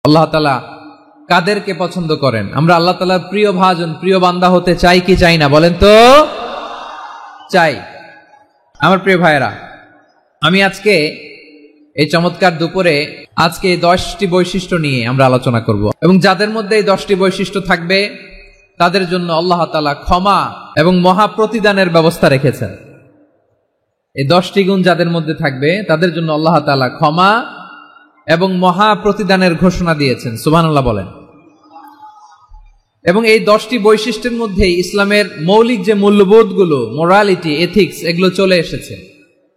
আল্লাহ তাআলা কাদেরকে পছন্দ করেন? আমরা আল্লাহ তাআলার প্রিয় ভাজন, প্রিয় বান্দা হতে চাই কি চাই না বলেন তো? চাই। আমার প্রিয় ভাইয়েরা, আমি আজকে এই চমৎকার দুপুরে আজকে 10টি বৈশিষ্ট্য নিয়ে আমরা আলোচনা করব, এবং যাদের মধ্যে এই 10টি বৈশিষ্ট্য থাকবে তাদের জন্য আল্লাহ তাআলা ক্ষমা এবং মহা প্রতিদানের ব্যবস্থা রেখেছেন। এই 10টি গুণ যাদের মধ্যে থাকবে তাদের জন্য আল্লাহ তাআলা ক্ষমা এবং মহা প্রতিদানের ঘোষণা দিয়েছেন। সুবহানাল্লাহ বলেন। এবং এই 10টি বৈশিষ্ট্যের মধ্যে ইসলামের মৌলিক যে মূল্যবোধগুলো, মোরালিটি, এথিক্স, এগুলো চলে এসেছে।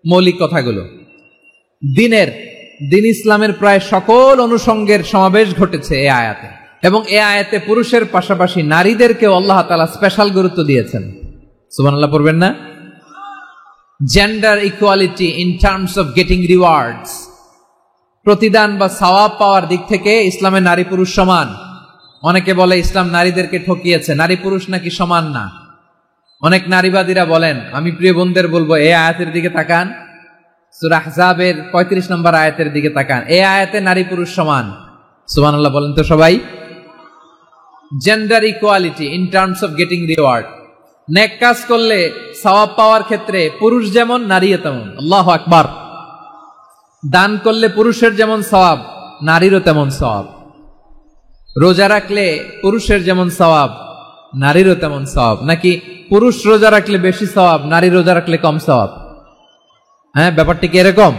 মৌলিক কথাগুলো দিন ইসলামের প্রায় সকল অনুষঙ্গের সমাবেশ ঘটেছে এই আয়াতে। এবং এই আয়াতে পুরুষের পাশাপাশি নারীদেরকেও আল্লাহ তাআলা স্পেশাল গুরুত্ব দিয়েছেন। সুবহানাল্লাহ পড়বেন না? Gender equality in terms of getting rewards, প্রতিদান বা সওয়াব পাওয়ার দিক থেকে ইসলামে নারী পুরুষ সমান। অনেকে বলে ইসলাম নারীদেরকে ঠকিয়েছে, নারী পুরুষ নাকি সমান না। অনেক নারীবাদীরা বলেন, আমি প্রিয় বোনদের বলবো এই আয়াতের দিকে তাকান, সূরা আহজাবের 35 নম্বর আয়াতের দিকে তাকান। এই আয়াতে নারী পুরুষ সমান। সুবহানাল্লাহ বলেন তো সবাই। Gender equality in terms of getting reward, নেক কাজ করলে সওয়াব পাওয়ার ক্ষেত্রে পুরুষ যেমন নারীও তেমন। আল্লাহু আকবার। দান করলে পুরুষের যেমন সওয়াব, নারীরও তেমন সওয়াব। রোজা রাখলে পুরুষের যেমন সওয়াব, নারীরও তেমন সওয়াব। নাকি পুরুষ রোজা রাখলে বেশি সওয়াব, নারী রোজা রাখলে কম সওয়াব? হ্যাঁ, ব্যাপারটি কি এরকম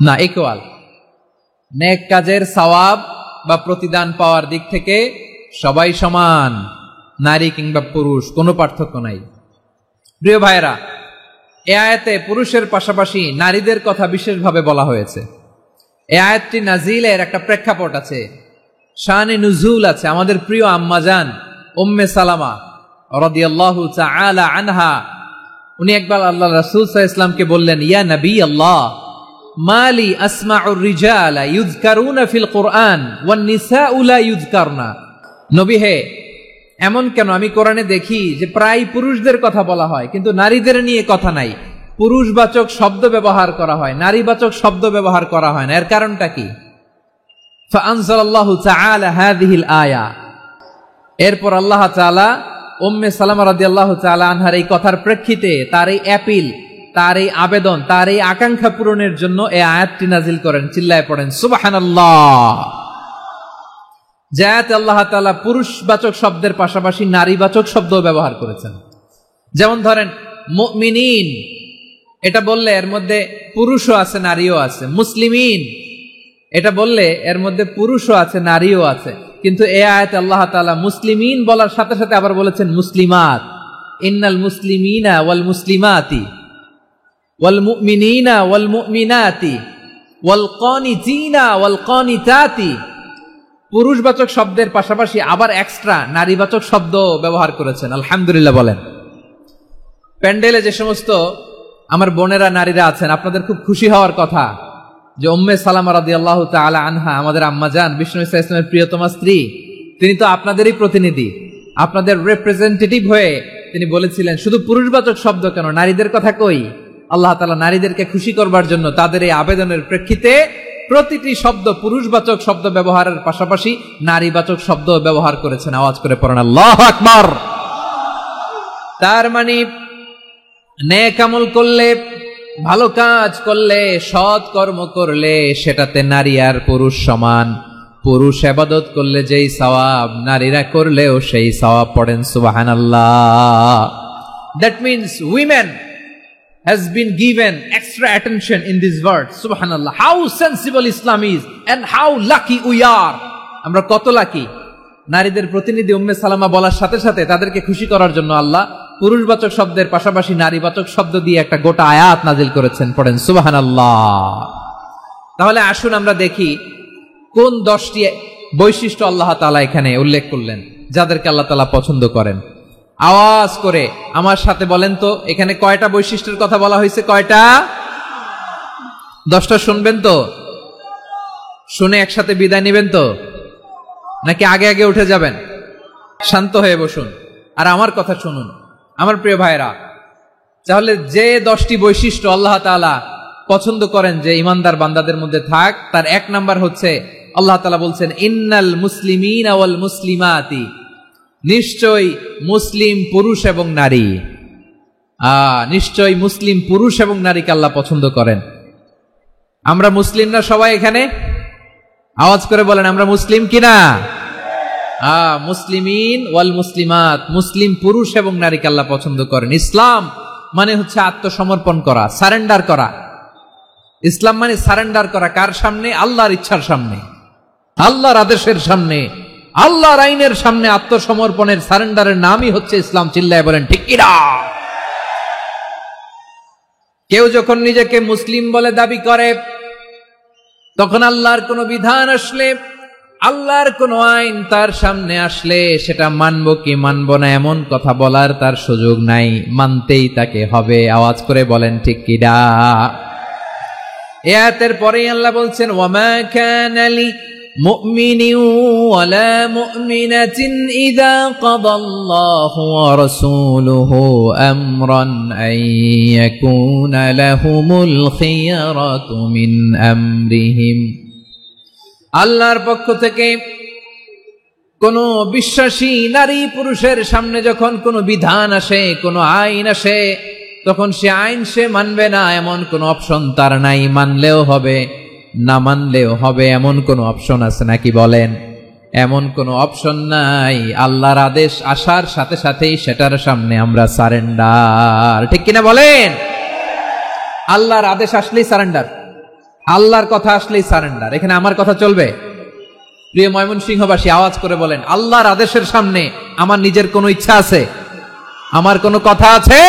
না? ইকুয়াল। নেক কাজের সওয়াব বা প্রতিদান পাওয়ার দিক থেকে সবাই সমান, নারী কিংবা পুরুষ, কোনো পার্থক্য নাই। প্রিয় ভাইরা, এই আয়াতে পুরুষের পাশাপাশি নারীদের কথা বিশেষভাবে বলা হয়েছে। এই আয়াতটি নাজিলের একটা প্রেক্ষাপট আছে, শানে নুজুল আছে। আমাদের প্রিয় আম্মাজান উম্মে সালামা রাদিয়াল্লাহু তাআলা আনহা, উনি একবার আল্লাহ রাসূল সাল্লাল্লাহু আলাইহি ওয়াসাল্লামকে বললেন, ইয়া নবী আল্লাহ, মালি আসমাউর রিজালা ইউযকারুনা ফিল কুরআন ওয়ান নিসাউ লা ইউযকারনা। নবী হে, এমন কেন আমি কোরআনে দেখি যে প্রায় পুরুষদের কথা বলা হয় কিন্তু নারীদের নিয়ে কথা নাই। পুরুষবাচক শব্দ ব্যবহার করা হয়, নারীবাচক শব্দ ব্যবহার করা হয় না। এর কারণটা কি? ফাআনজালাল্লাহু তাআলা হাযিহিল আয়া। এরপর আল্লাহ তাআলা উম্মে সালামা রাদিয়াল্লাহু তাআলা আনহার এই কথার প্রেক্ষিতে, তার এই অ্যাপিল, তার এই আবেদন, তার এই আকাঙ্ক্ষা পূরণের জন্য এই আয়াতটি নাজিল করেন। চিল্লায় পড়েন সুবহানাল্লাহ। যাতে আল্লাহ তাআলা পুরুষবাচক শব্দের পাশাপাশি নারীবাচক শব্দ ব্যবহার করেছেন। যেমন ধরেন মুমিনিন, এটা বললে এর মধ্যে পুরুষও আছে নারীও আছে। মুসলিমিন, এটা বললে এর মধ্যে পুরুষও আছে নারীও আছে। কিন্তু এই আয়াতে আল্লাহ তাআলা মুসলিমিন বলার সাথে সাথে আবার বলেছেন মুসলিমাত। ইন্নাল মুসলিমিনা ওয়াল মুসলিমাতি ওয়াল মুমিনিনা ওয়াল মুমিনাতি ওয়াল কানিতিনা ওয়াল কানিতাতি। পুরুষবাচক শব্দের পাশাপাশি আবার এক্সট্রা নারীবাচক শব্দ ব্যবহার করেছেন। আলহামদুলিল্লাহ বলেন। প্যান্ডেলে যে সমস্ত আমার বোনেরা নারীরা আছেন, আপনাদের খুব খুশি হওয়ার কথা যে উম্মে সালামা রাদিয়াল্লাহু তাআলা আনহা, আমাদের আম্মাজান বিষ্ণু ইসা ইসলামের প্রিয়তমা স্ত্রী, তিনি তো আপনাদেরই প্রতিনিধি, আপনাদের রিপ্রেজেন্টেটিভ হয়ে তিনি বলেছিলেন শুধু পুরুষবাচক শব্দ কেন, নারীদের কথা কই। আল্লাহ তাআলা নারীদেরকে খুশি করবার জন্য তাদের এই আবেদনের প্রেক্ষিতে প্রতিটি শব্দ পুরুষবাচক শব্দ ব্যবহারের পাশাপাশি নারীবাচক শব্দ ব্যবহার করেছেন। আওয়াজ করে পড়েন আল্লাহু আকবার। তার মানে নেক আমল করলে, ভালো কাজ করলে, সৎ কর্ম করলে সেটাতে নারী আর পুরুষ সমান। পুরুষ ইবাদত করলে যেই সওয়াব, নারীরা করলেও সেই সওয়াব। পড়েন সুবহানাল্লাহ। That means women has been given extra attention in this word. Subhanallah. How sensible Islam is and how lucky we are. আমরা কত লাকি। নারীদের প্রতিনিধি উম্মে সালামা বলার সাথে সাথে তাদেরকে খুশি করার জন্য আল্লাহ পুরুষবাচক শব্দের পাশাপাশি নারীবাচক শব্দ দিয়ে একটা গোটা আয়াত নাজিল করেছেন। পড়েন সুবহানাল্লাহ। তাহলে আসুন আমরা দেখি কোন 10টি বৈশিষ্ট্য আল্লাহ তাআলা এখানে উল্লেখ করলেন যাদেরকে আল্লাহ তাআলা পছন্দ করেন। আওয়াজ করে আমার সাথে বলেন তো, এখানে কয়টা বৈশিষ্ট্যের কথা বলা হয়েছে? কয়টা? 10টা শুনবেন তো? শুনে একসাথে বিদায় নেবেন তো, নাকি আগে আগে উঠে যাবেন? শান্ত হয়ে বসুন আর আমার কথা শুনুন আমার প্রিয় ভাইরা। তাহলে যে 10টি বৈশিষ্ট্য আল্লাহ তাআলা পছন্দ করেন যে ইমানদার বান্দাদের মধ্যে থাক, তার 1 নাম্বার হচ্ছে আল্লাহ তাআলা বলছেন ইন্নাল মুসলিমিনা ওয়াল মুসলিমাতি, নিশ্চয় মুসলিম পুরুষ এবং নারী, নিশ্চয় মুসলিম পুরুষ এবং নারীকে আল্লাহ পছন্দ করেন। আমরা মুসলিম না সবাই এখানে? আওয়াজ করে বলেন আমরা মুসলিম কিনা? মুসলিমিন ওয়াল মুসলিমাত, মুসলিম পুরুষ এবং নারীকে আল্লাহ পছন্দ করেন। ইসলাম মানে হচ্ছে আত্মসমর্পণ করা, সারেন্ডার করা। ইসলাম মানে সারেন্ডার করা কার সামনে? আল্লাহর ইচ্ছার সামনে, আল্লাহর আদেশের সামনে, আল্লাহর আইনের সামনে আত্মসমর্পণের সারেন্ডারের নামই হচ্ছে ইসলাম। চিল্লায় বলেন ঠিক কিনা? কেউ যখন নিজেকে মুসলিম বলে দাবি করে, তখন আল্লাহর কোন বিধান আসলে, আল্লাহর কোন আইন তার সামনে আসলে সেটা মানবো কি মানবো না এমন কথা বলার তার সুযোগ নাই, মানতেই তাকে হবে। আওয়াজ করে বলেন ঠিক কিনা? এই আয়াতের পরেই আল্লাহ বলছেন ওয়ামা কানা লি মুমিনিন ওয়ালা মুমিনাতিন ইযা কাদাল্লাহু ওয়া রাসূলুহু আমরান আন ইয়াকুনা লাহুমুল খিয়ারাতু মিন আমরিহিম। আল্লাহর পক্ষ থেকে কোন বিশ্বাসী নারী পুরুষের সামনে যখন কোনো বিধান আসে, কোনো আইন আসে, তখন সে আইন সে মানবে না এমন কোন অপশন তার নাই। মানলেও হবে, না মানলেও হবে এমন কোন অপশন আছে নাকি বলেন? এমন কোন অপশন নাই। আল্লাহর আদেশ আসার সাথে সাথেই সেটার সামনে আমরা সারেন্ডার। ঠিক কিনা বলেন? আল্লাহর আদেশ আসলেই সারেন্ডার, আল্লাহর কথা আসলেই সারেন্ডার। এখানে আমার কথা চলবে? প্রিয় ময়মনসিংহবাসী আওয়াজ করে বলেন আল্লাহর আদেশের সামনে আমার নিজের কোনো ইচ্ছা আছে? আমার কোনো কথা আছে?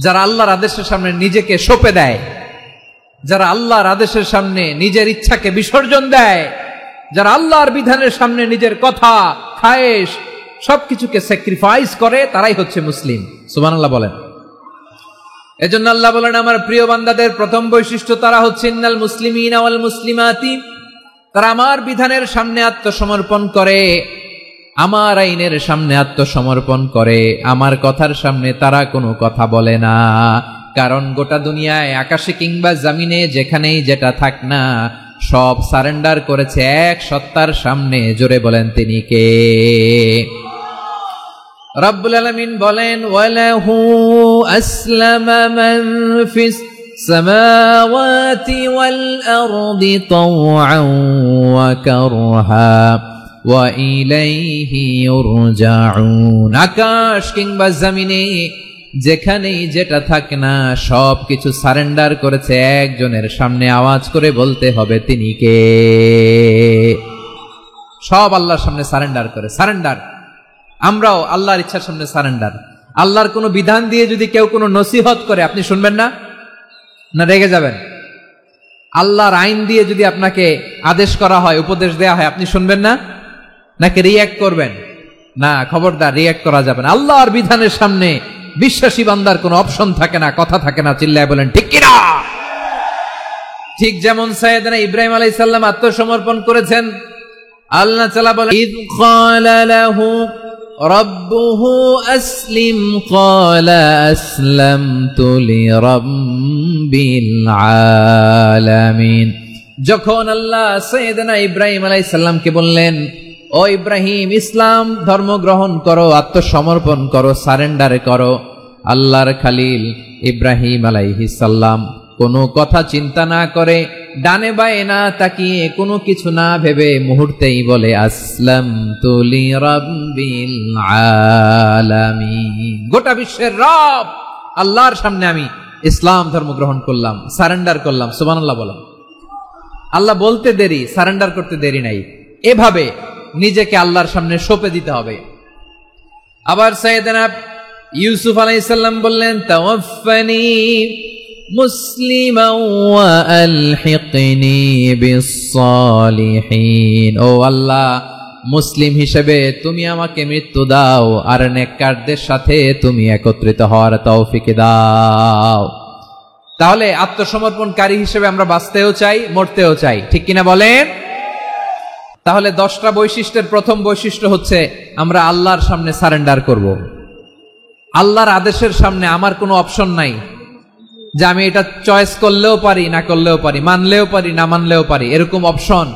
যারা আল্লাহর আদেশের সামনে নিজেকে সঁপে দেয়, যারা আল্লাহর আদেশের সামনে নিজের ইচ্ছাকে বিসর্জন দেয়, যারা আল্লাহর বিধানের সামনে নিজের কথা, খায়েশ সবকিছুকে স্যাক্রিফাইস করে, তারাই হচ্ছে মুসলিম। সুবহানাল্লাহ বলেন। এজন্য আল্লাহ বলেন আমার প্রিয় বান্দাদের প্রথম বৈশিষ্ট্য তারা হচ্ছে ইন্নাল মুসলিমিনা ওয়াল মুসলিমাতি, তারা আমার বিধানের সামনে আত্মসমর্পণ করে, আমার আইনের সামনে আত্মসমর্পণ করে, আমার কথার সামনে তারা কোনো কথা বলে না। কারণ গোটা দুনিয়ায় আকাশে কিংবা জমিনে যেখানেই যেটা থাক না, সব সারেন্ডার করেছে এক সত্তার সামনে। জোরে বলেন তিনি কে? রব্বুল আলামিন বলেন ওয়ালাহু আসলামা মান ফিস সামাওয়াতি ওয়াল আরদি তাওআন ওয়া কারহা ওয়া ইলাইহি ইউরজাউন। আকাশ কিংবা জমিনে যেখানেই যেটা থাকে না, সব কিছু সারেন্ডার করেছে একজনের সামনে। আওয়াজ করে বলতে হবে তিনি কে? সব আল্লাহর সামনে সারেন্ডার করে। সারেন্ডার। আমরাও আল্লাহর ইচ্ছার সামনে সারেন্ডার। আল্লাহর কোনো বিধান দিয়ে যদি কেউ কোনো নসিহত করে, আপনি শুনবেন না? না রেগে যাবেন? আল্লাহর আইন দিয়ে যদি আপনাকে আদেশ করা হয়, উপদেশ দেয়া হয়, আপনি শুনবেন না? নাকি রিয়্যাক্ট করবেন? না, খবরদার, রিয়্যাক্ট করা যাবে না। আল্লাহর বিধানের সামনে বিশ্বাসী বান্দার কোনো অপশন থাকে না, কথা থাকে না। চিল্লায় বলেন ঠিক কিনা? ঠিক যেমন সাইয়েদনা ইব্রাহিম আলাইহিস সালাম আত্মসমর্পণ করেছেন। আল্লাহ তাআলা বলেন ইয ক্বালা লাহু রাব্বুহু আসলিম ক্বালা আসলামতু লিরাব্বিল আলামিন। যখন আল্লাহ সাইয়েদনা ইব্রাহিম আলাইহিস সালামকে বললেন ও ইব্রাহিম ইসলাম ধর্ম গ্রহণ করো, আত্মসমর্পণ করো, সারেন্ডার করো, আল্লাহর খালিল ইব্রাহিম আলাইহিস সালাম কোনো কথা চিন্তা না করে, ডানে বায়ে না তাকিয়ে, কোনো কিছু না ভেবে মুহূর্তেই বলে আসলামতু লিরাব্বিল আলামিন। গোটা বিশ্বের রব আল্লাহর সামনে আমি ইসলাম ধর্ম গ্রহণ করলাম, সারেন্ডার করলাম। সুবহানাল্লাহ বলেন। আল্লাহ বলতে দেরি, সারেন্ডার করতে দেরি নাই। এভাবে নিজেকে আল্লাহর সামনে সঁপে দিতে হবে। আবার সাইয়েদনা ইউসুফ আলাইহিস সালাম বললেন তাওয়াফফানি মুসলিমান ওয়া আলহিকনি বিস-সালিহিন। ও আল্লাহ, মুসলিম হিসেবে তুমি আমাকে মৃত্যু দাও আর নেককারদের সাথে তুমি একত্রিত হওয়ার তৌফিক দাও। তাহলে আত্মসমর্পণকারী হিসেবে আমরা বাঁচতেও চাই, মরতেও চাই। ঠিক কিনা বলেন? তাহলে 10টা বৈশিষ্ট্যের প্রথম বৈশিষ্ট্য হচ্ছে আমরা আল্লাহর সামনে সারেন্ডার করব। আল্লাহর আদেশের সামনে আমার কোনো অপশন নাই। যে আমি এটা চয়েস করলেও পারি, না করলেও পারি, মানলেও পারি, না মানলেও পারি, এরকম অপশন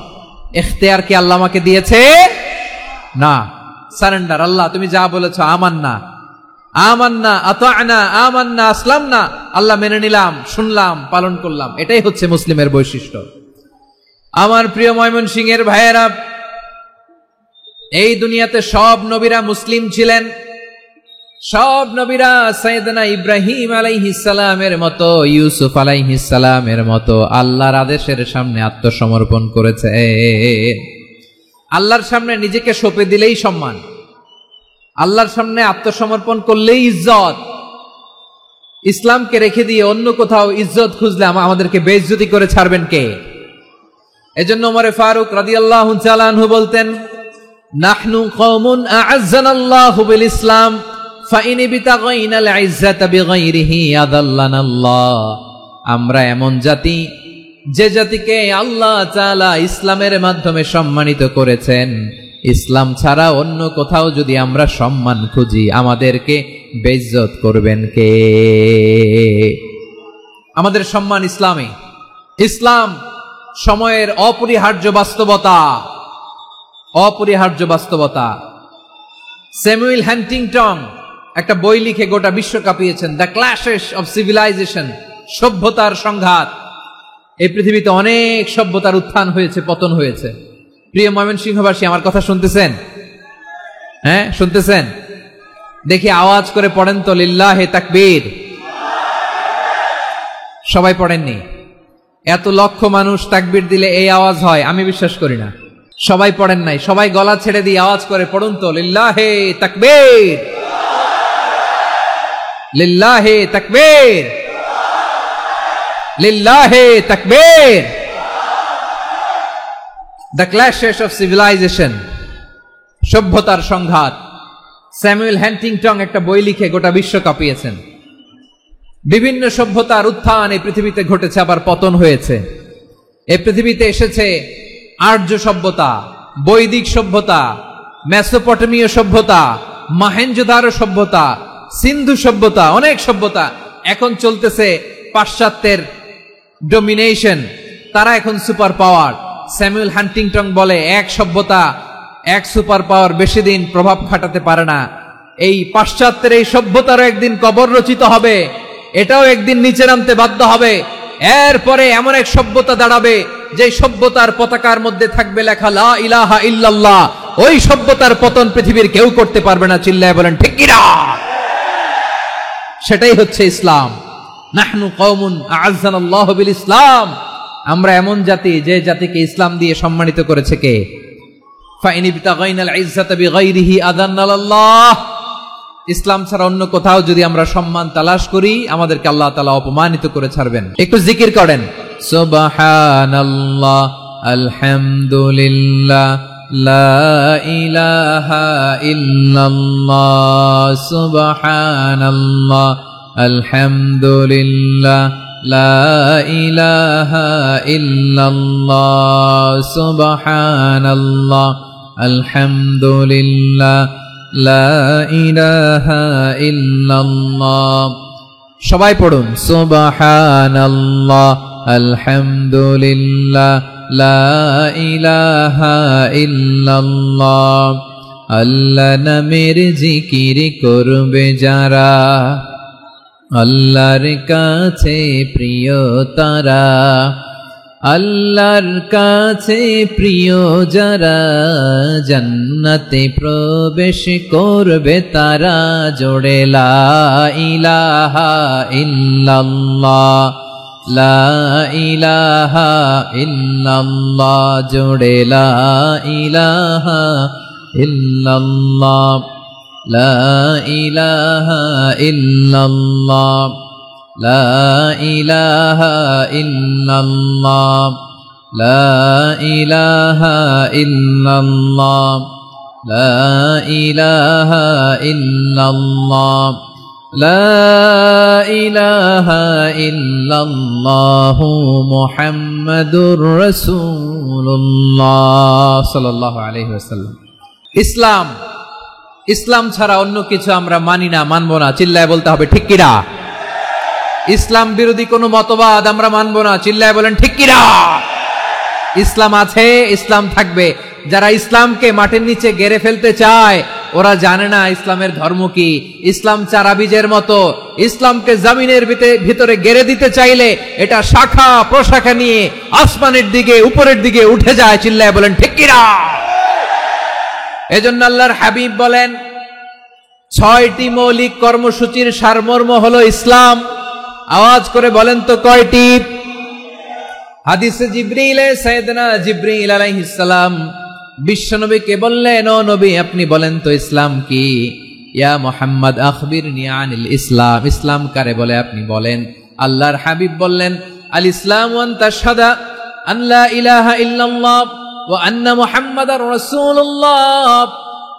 ইখতিয়ার কি আল্লাহ আমাকে দিয়েছে? না। সারেন্ডার, আল্লাহ তুমি যা বলেছো, আমান্না আমান্না আতা'না আমান্না আসলামনা, আল্লাহ মেনে নিলাম, শুনলাম, পালন করলাম। এটাই হচ্ছে মুসলিমের বৈশিষ্ট্য। আমার প্রিয় ময়মনসিংহের ভাইয়েরা, এই দুনিয়াতে সব নবীরা মুসলিম ছিলেন। সব নবীরা সাইয়েদনা ইব্রাহিম আলাইহিস সালামের মতো, ইউসুফ আলাইহিস সালামের মতো আল্লাহর আদেশের সামনে আত্মসমর্পণ করেছে। আল্লাহর সামনে নিজেকে সঁপে দিলেই সম্মান, আল্লাহর সামনে আত্মসমর্পণ করলেই ইজ্জত। ইসলামকে রেখে দিয়ে অন্য কোথাও ইজ্জত খুঁজলে আমাদেরকে বেইজ্জতি করে ছাড়বেন কে? এজন্য ওমরে ফারুক রাদিয়াল্লাহু তাআলা আনহু বলতেন, নাহনু কওমুন আ'আজ্জানাল্লাহু বিল ইসলাম ফাইন বিতাগাইনাল ইজ্জাতা বিগাইরিহি আদাল্লানাল্লাহ। আমরা এমন জাতি, যে জাতিকে আল্লাহ তাআলা ইসলামের মাধ্যমে সম্মানিত করেছেন, ইসলাম ছাড়া অন্য কোথাও যদি আমরা সম্মান খুঁজি, আমাদেরকে বেইজ্জত করবেন কে? আমাদের সম্মান ইসলামে। ইসলাম সময়ের অপরিহার্য বাস্তবতা, অপরিহার্য বাস্তবতা। স্যামুয়েল হান্টিংটন একটা বই লিখে গোটা বিশ্ব কাঁপিয়েছেন, দ্য ক্ল্যাশেস অফ সিভিলাইজেশন, সভ্যতার সংঘাত। এই পৃথিবীতে অনেক সভ্যতার উত্থান হয়েছে, পতন হয়েছে। প্রিয় ময়মনসিংহবাসী, আমার কথা শুনতেছেন? হ্যাঁ, শুনতেছেন? দেখি আওয়াজ করে পড়েন তো, লিল্লাহে তাকবীর। সবাই পড়েননি? এত লক্ষ মানুষ তাকবীর দিলে এই আওয়াজ হয়? আমি বিশ্বাস করি না। সবাই পড়েন নাই। সবাই গলা ছেড়ে দিয়ে আওয়াজ করে পড়ুন তো, লিল্লাহে তাকবীর, লিল্লাহে তাকবীর, লিল্লাহে তাকবীর। দ্য ক্ল্যাশেস অফ সিভিলাইজেশন, সভ্যতার সংঘাত। স্যামুয়েল হান্টিংটন একটা বই লিখে গোটা বিশ্ব কাঁপিয়েছেন। বিভিন্ন সভ্যতার উত্থান এই পৃথিবীতে ঘটেছে, আবার পতন হয়েছে। এই পৃথিবীতে এসেছে আর্য সভ্যতা, বৈদিক সভ্যতা, মেসোপটেমীয় সভ্যতা, মহেঞ্জোদারো সভ্যতা, সিন্ধু সভ্যতা, অনেক সভ্যতা। এখন চলতেছে পাশ্চাত্যের ডোমিনেশন, তারা এখন সুপার পাওয়ার। স্যামুয়েল হান্টিংটন বলে, এক সভ্যতা, এক সুপার পাওয়ার বেশি দিন প্রভাব খাটাতে পারে না। এই পাশ্চাত্যের এই সভ্যতারও একদিন কবর রচিত হবে, এটাও একদিন নিচে নামতে বাধ্য হবে। এরপরে এমন এক সভ্যতা দাঁড়াবে, যে সভ্যতার পতাকার মধ্যে থাকবে লেখা লা ইলাহা ইল্লাল্লাহ। ওই সভ্যতার পতন পৃথিবীর কেউ করতে পারবে না। চিল্লায় বলেন ঠিক কি না? সেটাই হচ্ছে ইসলাম। নাহনু কওমুন আ'আজ্জানাল্লাহু বিল ইসলাম। আমরা এমন জাতি, যে জাতিকে ইসলাম দিয়ে সম্মানিত করেছে কে? ফাইন বিতাগাইনাল ইজ্জাতা বিগাইরিহি আদান্নাল্লাহ। ইসলাম ছাড়া অন্য কোথাও যদি আমরা সম্মান তালাশ করি, আমাদেরকে আল্লাহ তাআলা অপমানিত করে ছাড়বেন। একটু জিকির করেন, সুবহানাল্লাহ, আলহামদুলিল্লাহ, লা ইলাহা ইল্লাল্লাহ, সুবহানাল্লাহ, আলহামদুলিল্লাহ, লা ইলাহা ইল্লাল্লাহ, সুবহানাল্লাহ, আলহামদুলিল্লাহ, লা ইলাহা ইল্লাল্লাহ। সবাই পড়ুন, সুবহানাল্লাহ, আলহামদুলিল্লাহ, লা ইলাহা ইল্লাল্লাহ। আল্লাহ নামের জিকির করবে যারা, আল্লাহর কাছে প্রিয় তারা। আল্লাহর কাছে প্রিয় যারা, জান্নাতে প্রবেশ করবে তারা। জোড়ে লা ইলাহা ইল্লাল্লাহ, লা ইলাহা ইল্লাল্লাহ, জোড়ে লা ইলাহা ইল্লাল্লাহ, লা ইলাহা ইল্লাল্লাহ, লা ইলাহা ইল্লাল্লাহ, লা ইলাহা ইল্লাল্লাহ, লা ইলাহা ইল্লাল্লাহ, লা ইলাহা ইল্লাল্লাহু মুহাম্মাদুর রাসূলুল্লাহ সাল্লাল্লাহু আলাইহি ওয়াসাল্লাম। ইসলাম, ইসলাম ছাড়া অন্য কিছু আমরা মানি না, মানবো না। চিল্লায় বলতে হবে ঠিক কিনা? ইসলাম বিরোধী কোনো মতবাদ আমরা মানব না। চিল্লায় বলেন ঠিক কিনা? ইসলাম আছে, ইসলাম থাকবে। যারা ইসলামকে মাটির নিচে গেড়ে ফেলতে চায় ওরা জানে না ইসলামের ধর্ম কি। ইসলাম চারা বীজের মতো, ইসলামকে জমিনের ভিতরে গেড়ে দিতে চাইলে এটা শাখা প্রশাখা নিয়ে আসমানের দিকে উপরের দিকে উঠে যায়। চিল্লায় বলেন ঠিক কিনা? এজন্য আল্লাহর হাবিব বলেন 6টি মৌলিক কর্মসূচির সারমর্ম হলো ইসলাম। আওয়াজ করে বলেন তো কয়টি? হাদিসে জিবরিলে সাইয়েদনা জিবরিল আলাইহিস সালাম বিশ্বনবীকে বললেন, ও নবী আপনি বলেন তো ইসলাম কি? ইয়া মুহাম্মদ আখবিরনি আনিল ইসলাম, ইসলাম কারে বলে আপনি বলেন। আল্লাহর হাবিব বললেন, আল ইসলামু আন তাশহাদা আন লা ইলাহা ইল্লাল্লাহ ওয়া আন্না মুহাম্মাদার রাসূলুল্লাহ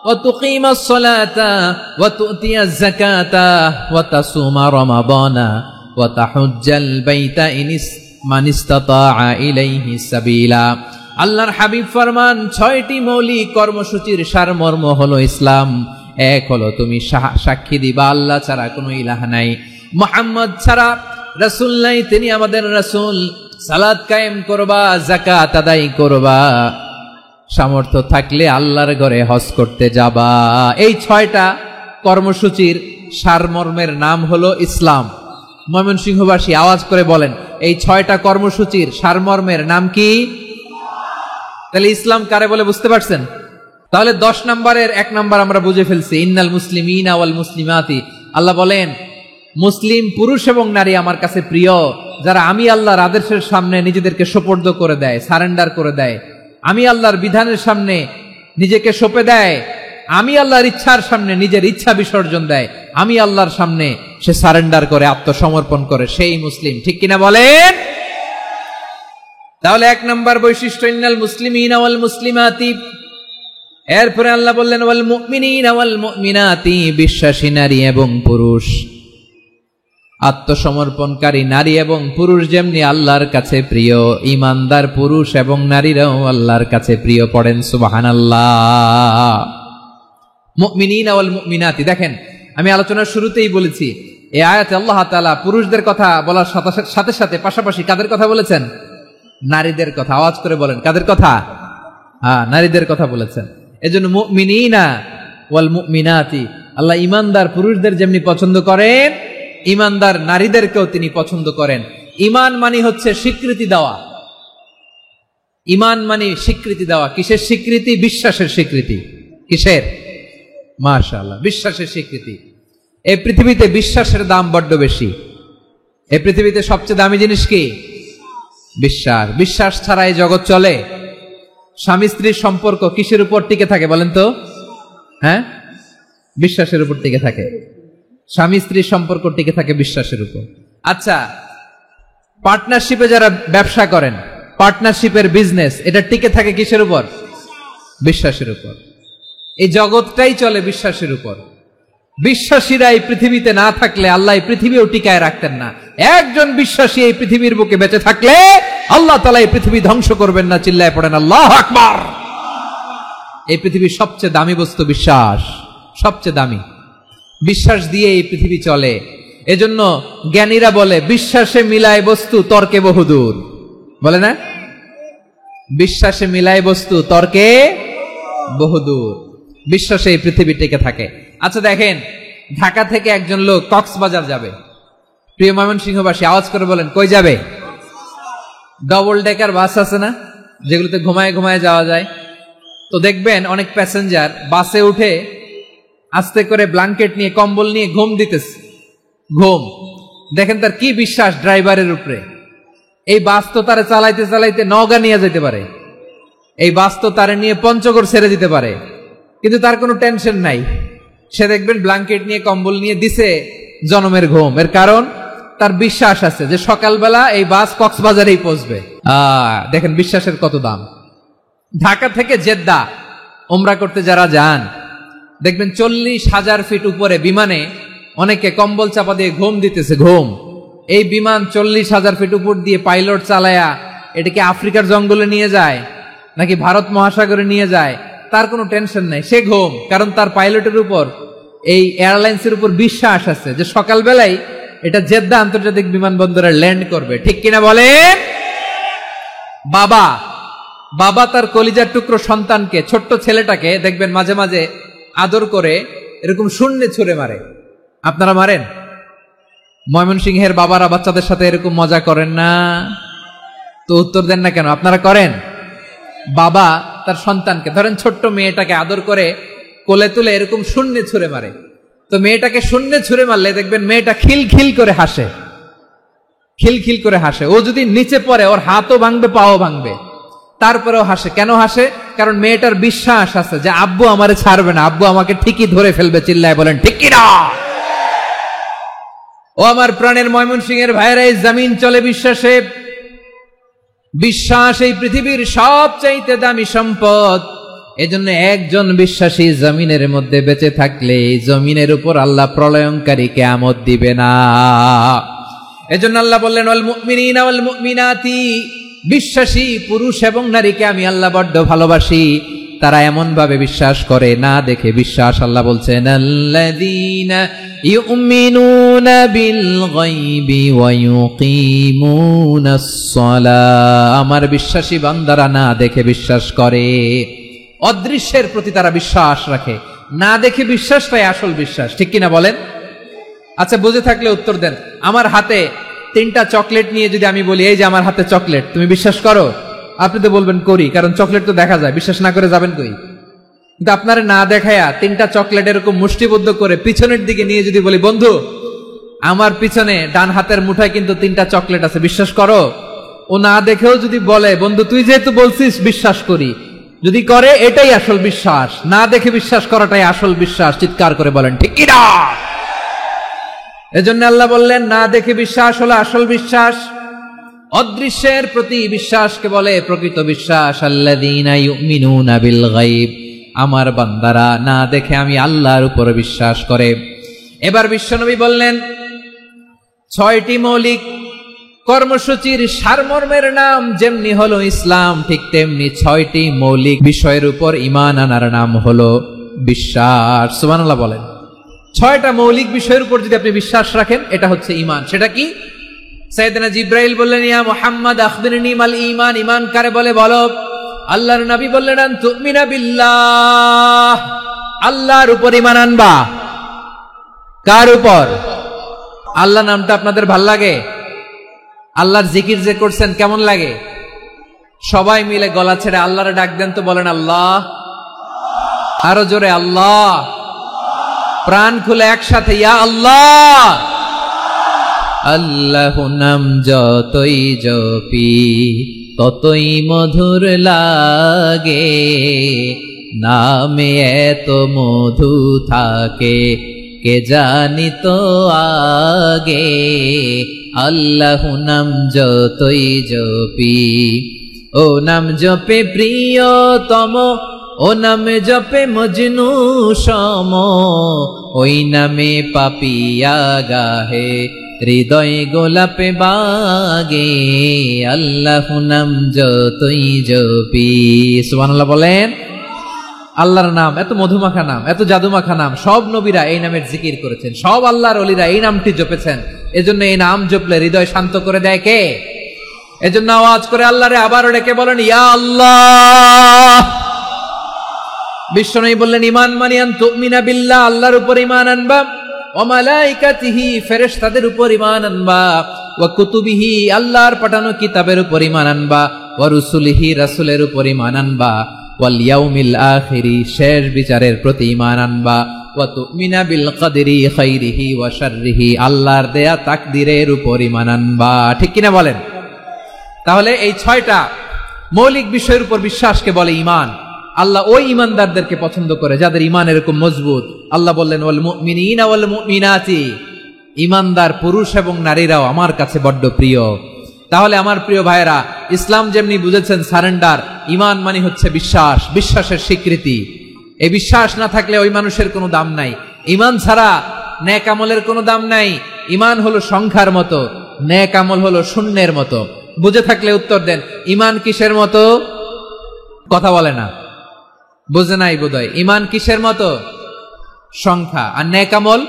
ওয়া তুকিমাস সালাতা ওয়া তুতিয়াজ যাকাতা ওয়া তাসুমা রমাদানা ওয়া তাহুজ্জাল বাইতা মান ইসতাতাআ ইলাইহি সাবিলা। আল্লাহর হাবিব ফরমান 6টি মৌলিক কর্মসূচির সারমর্ম হলো ইসলাম। এক হলো তুমি সাক্ষী দিবা আল্লাহ ছাড়া কোনো ইলাহ নাই, মুহাম্মদ ছাড়া রাসূল নাই, তিনি আমাদের রাসূল। সালাত কায়েম করবা, যাকাত আদায় করবা, সামর্থ্য থাকলে আল্লাহর ঘরে হজ করতে যাবা। এই 6টা কর্মসূচির সারমর্মের নাম হলো ইসলাম। ময়মনসিংহবাসী আওয়াজ করে বলেন, এই 6টা কর্মসূচির সারমর্মের নাম কি? তাহলে ইসলাম কারে বলে বুঝতে পারছেন? তাহলে 10 নম্বরের 1 নম্বর আমরা বুঝে ফেলছি। ইন্নাল মুসলিমিনা ওয়াল মুসলিমাতি, আল্লাহ বলেন মুসলিম পুরুষ এবং নারী আমার কাছে প্রিয়, যারা আমি আল্লাহর আদেশের সামনে নিজেদেরকে সোপর্দ করে দেয়, সারেন্ডার করে দেয়, আমি আল্লাহর বিধানের সামনে নিজেকে সঁপে দেয়, আমি আল্লাহর ইচ্ছার সামনে নিজের ইচ্ছা বিসর্জন দেয়, আমি আল্লাহর সামনে সে সারেন্ডার করে, আত্মসমর্পণ করে, সেই মুসলিম। ঠিক কিনা বলেন? তাহলে 1 নম্বর বৈশিষ্ট্য ইন্নাল মুসলিমিনা ওয়াল মুসলিমাতি। এরপরে আল্লাহ বললেন ওয়াল মুমিনিনা ওয়াল মুমিনাতি, বিশ্বাসী নারী এবং পুরুষ। আত্মসমর্পণকারী নারী এবং পুরুষ যেমনি আল্লাহর কাছে প্রিয়, ঈমানদার পুরুষ এবং নারীরাও আল্লাহর কাছে প্রিয়। পড়েন সুবহানাল্লাহ। মুমিনিনা ওয়াল মুমিনাতি, দেখেন আমি আলোচনার শুরুতেই বলেছি এই আয়াতে আল্লাহ তাআলা পুরুষদের কথা বলার সাথে সাথে পাশাপাশি কাদের কথা বলেছেন? নারীদের কথা। আওয়াজ করে বলেন কাদের কথা? নারীদের কথা বলেছেন। এজন্য মুমিনিনা ওয়াল মুমিনাতি, আল্লাহ ঈমানদার পুরুষদের যেমনি পছন্দ করেন, ঈমানদার নারীদেরকেও তিনি পছন্দ করেন। ঈমান মানে হচ্ছে স্বীকৃতি দেওয়া। ঈমান মানে স্বীকৃতি দেওয়া। কিসের স্বীকৃতি? বিশ্বাসের স্বীকৃতি। কিসের? মাশাআল্লাহ, বিশ্বাসের স্বীকৃতি। এই পৃথিবীতে বিশ্বাসের দাম বড্ড বেশি। এই পৃথিবীতে সবচেয়ে দামি জিনিস কি? বিশ্বাস। বিশ্বাস ছাড়া এই জগৎ চলে? স্বামী স্ত্রীর সম্পর্ক কিসের উপর টিকে থাকে বলেন তো? হ্যাঁ, বিশ্বাসের উপর টিকে থাকে। স্বামী স্ত্রীর সম্পর্ক টিকে থাকে বিশ্বাসের উপর। আচ্ছা, পার্টনারশিপে যারা ব্যবসা করেন, পার্টনারশিপের বিজনেস, এটা টিকে থাকে কিসের উপর? বিশ্বাসের উপর। এই জগৎটাই চলে বিশ্বাসের উপর। বিশ্বাসীরা এই পৃথিবীতে না থাকলে আল্লাহ এই পৃথিবীও টিকায় রাখতেন না। একজন বিশ্বাসী এই পৃথিবীর বুকে বেঁচে থাকলে আল্লাহ তাআলা এই পৃথিবী ধ্বংস করবেন না। চিল্লায় পড়েন আল্লাহু আকবার। এই পৃথিবীর সবচেয়ে দামি বস্তু বিশ্বাস, সবচেয়ে দামি। বিশ্বাস দিয়ে এই পৃথিবী চলে। এজন্য জ্ঞানীরা বলে বিশ্বাসে মিলায় বস্তু, তর্কে বহুদূর। বলে না? বিশ্বাসে মিলায় বস্তু, তর্কে বহুদূর। বিশ্বাসে এই পৃথিবী টিকে থাকে। আচ্ছা দেখেন, ঢাকা থেকে একজন লোক কক্সবাজার যাবে। প্রিয় ময়মনসিংহবাসী আওয়াজ করে বলেন কই যাবে? ডবল ডেকার বাস আছে না, যেগুলোতে ঘুমায় ঘুমায় যাওয়া যায়। তো দেখবেন অনেক প্যাসেঞ্জার বাসে উঠে আস্তে করে ব্ল্যাঙ্কেট নিয়ে, কম্বল নিয়ে ঘুম দিতেছে। ঘুম দেখেন তার কি বিশ্বাস ড্রাইভারের উপরে। এই বাস তো তারে চালাইতে চালাইতে নওগাঁ নিয়ে যেতে পারে, এই বাস তো তারে নিয়ে পঞ্চগড় ছেড়ে দিতে পারে, কিন্তু তার কোনো টেনশন নাই। সে দেখবেন ব্ল্যাঙ্কেট নিয়ে, কম্বল নিয়ে দিছে জনমের ঘুম। এর কারণ তার বিশ্বাস আছে যে সকালবেলা এই বাস কক্সবাজারেই পৌঁছবে। দেখেন বিশ্বাসের কত দাম। ঢাকা থেকে জেদ্দা উমরা করতে যারা যান দেখবেন 40,000 ফিট উপরে বিমানে অনেকে কম্বল চাপা দিয়ে ঘুম দিতেছে। ঘুম। এই বিমান 40,000 ফিট উপর দিয়ে পাইলট চালায়া এটাকে আফ্রিকার জঙ্গলে নিয়ে যায় নাকি ভারত মহাসাগরে নিয়ে যায়, তার কোনো টেনশন নাই। সে ঘুম, কারণ তার পাইলটের উপর, এই এয়ারলাইন্সের উপর বিশ্বাস আছে যে সকালবেলায় এটা জেদ্দা আন্তর্জাতিক বিমানবন্দরে ল্যান্ড করবে, ঠিক কিনা বলেন? বাবা বাবা তার কলিজার টুকরো সন্তানকে, ছোট্ট ছেলেটাকে দেখবেন মাঝে মাঝে আদর করে এরকম শূন্যে ছুঁড়ে মারে। আপনারা মারেন? ময়মনসিংহের বাবারা বাচ্চাদের সাথে এরকম মজা করেন না? তো উত্তর দেন না কেন? আপনারা করেন? বাবা তার সন্তানকে, ধরেন ছোট্ট মেয়েটাকে আদর করে কোলে তুলে এরকম শূন্যে ছুঁড়ে মারে। তো মেয়েটাকে শূন্যে ছুঁড়ে মারলে দেখবেন মেয়েটা খিলখিল করে হাসে, খিলখিল করে হাসে। ও যদি নিচে পড়ে ওর হাতও ভাঙবে, পাও ভাঙবে, তারপরেও হাসে। কেন হাসে? কারণ মেয়েটার বিশ্বাস আছে যে আব্বু আমারে ছাড়বে না, আব্বু আমাকে ঠিকই ধরে ফেলবে। চিল্লায় বলেন ঠিক কিনা? ও আমার প্রাণের ময়মনসিংহের ভাইরা, এই জমিন চলে বিশ্বাসে। বিশ্বাস এই পৃথিবীর সবচাইতে দামি সম্পদ। এজন্য একজন বিশ্বাসী জমিনের মধ্যে বেঁচে থাকলে এই জমিনের উপর আল্লাহ প্রলয়ঙ্কারী কিয়ামত দিবে না। এজন্য আল্লাহ বললেন ওয়াল মুমিনিনা ওয়াল মুমিনাতি, বিশ্বাসী পুরুষ এবং নারীকে আমি আল্লাহ বড্ড ভালোবাসি। তারা এমন ভাবে বিশ্বাস করে, না দেখে বিশ্বাস। আল্লাহ বলছেন আল্লাযীনা ইউমিনুনা বিল গায়বি ওয়া ইউকিমুনাস সালাহ, আমার বিশ্বাসী বান্দারা না দেখে বিশ্বাস করে। অদৃশ্যের প্রতি তারা বিশ্বাস রাখে, না দেখে বিশ্বাসটাই আসল বিশ্বাস, ঠিক কিনা বলেন? আচ্ছা, বুঝে থাকলে উত্তর দেন। আমার হাতে 3টা চকলেট নিয়ে যদি আমি বলি এই যে আমার হাতে চকলেট, তুমি বিশ্বাস করো? আপনি তো বলবেন করি, কারণ চকলেট তো দেখা যায়। বিশ্বাস না করে যাবেন কই? কিন্তু আপনারা না দেখায়া 3টা চকলেট এরকম মুষ্টিবদ্ধ করে পিছনের দিকে নিয়ে যদি বলি বন্ধু আমার পিছনে ডান হাতের মুঠায় কিন্তু 3টা চকলেট আছে, বিশ্বাস করো? ও না দেখেও যদি বলে বন্ধু তুই যেহেতু বলছিস বিশ্বাস করি, যদি করে এটাই আসল বিশ্বাস। না দেখে বিশ্বাস করাটাই আসল বিশ্বাস। চিৎকার করে বলেন ঠিক কিনা? এজন্য আল্লাহ বললেন না দেখে বিশ্বাস হলো আসল বিশ্বাস। অদৃশ্যের প্রতি বিশ্বাসকে বলে প্রকৃত বিশ্বাস। আল্লাযীনা ইউমিনুনা বিল গায়ব, আমার বান্দারা না দেখে আমি আল্লাহর উপর বিশ্বাস করে। এবার বিশ্বনবী বললেন 6টি মৌলিক কর্মসূচির সারমর্মের নাম যেমনি হলো ইসলাম, ঠিক তেমনি 6টি মৌলিক বিষয়ের উপর ঈমান আনার নাম হলো বিশ্বাস। সুবহানাল্লাহ বলেন। 6টা মৌলিক বিষয়ের উপর যদি আপনি বিশ্বাস রাখেন এটা হচ্ছে ঈমান। সেটা কি? সাইয়েদনা জিবরাইল বললেন ইয়া মুহাম্মদ আখবিরনি মাল ঈমান, ঈমান কারে বলে বলো। আল্লাহর নবী বললেন আন তুমিনা বিল্লাহ, আল্লাহর উপর ঈমান আনবা। কার উপর? আল্লাহ নামটা আপনাদের ভাল লাগে? আল্লাহর জিকির যে করছেন কেমন লাগে? সবাই মিলে গলা ছেড়ে আল্লাহরে ডাক দেন তো, বলেন আল্লাহ। আরো জোরে আল্লাহ। প্রাণ খুলে একসাথে ইয়া আল্লাহ। আল্লাহ নাম যতই জপি ততই মধুর লাগে, নামে এত মধু থাকে কে জানি তো আগে। আল্লাহ নাম যতই জপি, ও নাম জপে প্রিয়তম, ও নামে জপে মজনু সম, ওই নামে পাপিয়া গাহে হৃদয় গোলাপে বাগে। আল্লাহ নাম যতই জপি। সুবহানাল্লাহ বলেন। আল্লাহর নাম এত মধুমাখা নাম, এত জাদুমাখা নাম, সব নবীরা এই নামের জিকির করেছেন, সব আল্লাহর ওলিরা এই নামটি জপেছেন। এজন্য এই নাম জপলে হৃদয় শান্ত করে দেয় কে? এজন্য আওয়াজ করে আল্লাহরে আবারও ডেকে বলেন ইয়া আল্লাহ। বিশ্বনবী বললেন ঈমান মানে আন তুমিনা বিল্লাহ, আল্লাহর উপর ঈমান আনবা, ওয়া মালাইকাতিহি ফেরেশতাদের উপর ঈমান আনবা, ওয়া কুতুবিহি আল্লাহর পাঠানো কিতাবের উপর ঈমান আনবা, ওয়া রুসুলিহি রাসূলের উপর ঈমান আনবা, ওয়াল ইয়াউমিল আখিরি শেষ বিচারের প্রতি ঈমান আনবা, ওয়া তুমিনা বিল কদরি খাইরিহি ওয়া শাররিহি আল্লাহর দেয়া তাকদীরের উপর ঈমান আনবা। ঠিক কিনা বলেন? তাহলে এই 6টা মৌলিক বিষয়ের উপর বিশ্বাসকে বলে ঈমান। আল্লাহ ওই ঈমানদারদেরকে পছন্দ করে যাদের ঈমান এরকম মজবুত। আল্লাহ বললেন ওয়াল মুমিনিনা ওয়াল মুমিনাতি, ঈমানদার পুরুষ এবং নারীরাও আমার কাছে বড্ড প্রিয়। তাহলে আমার প্রিয় ভাইরা, ইসলাম যেমনি বুঝেছেন সারেন্ডার, ঈমান মানে হচ্ছে বিশ্বাস, বিশ্বাসের স্বীকৃতি। এই বিশ্বাস না থাকলে ওই মানুষের কোনো দাম নাই। ঈমান ছাড়া নেক আমলের কোনো দাম নাই। ঈমান হলো সংখ্যার মতো, নেক আমল হলো শূন্যের মতো। বুঝে থাকলে উত্তর দেন, ঈমান কিসের মতো? কথা বলে না, বুঝে নাই বোধহয়। ঈমান কিসের মতো? সংখ্যা। আর নেক আমল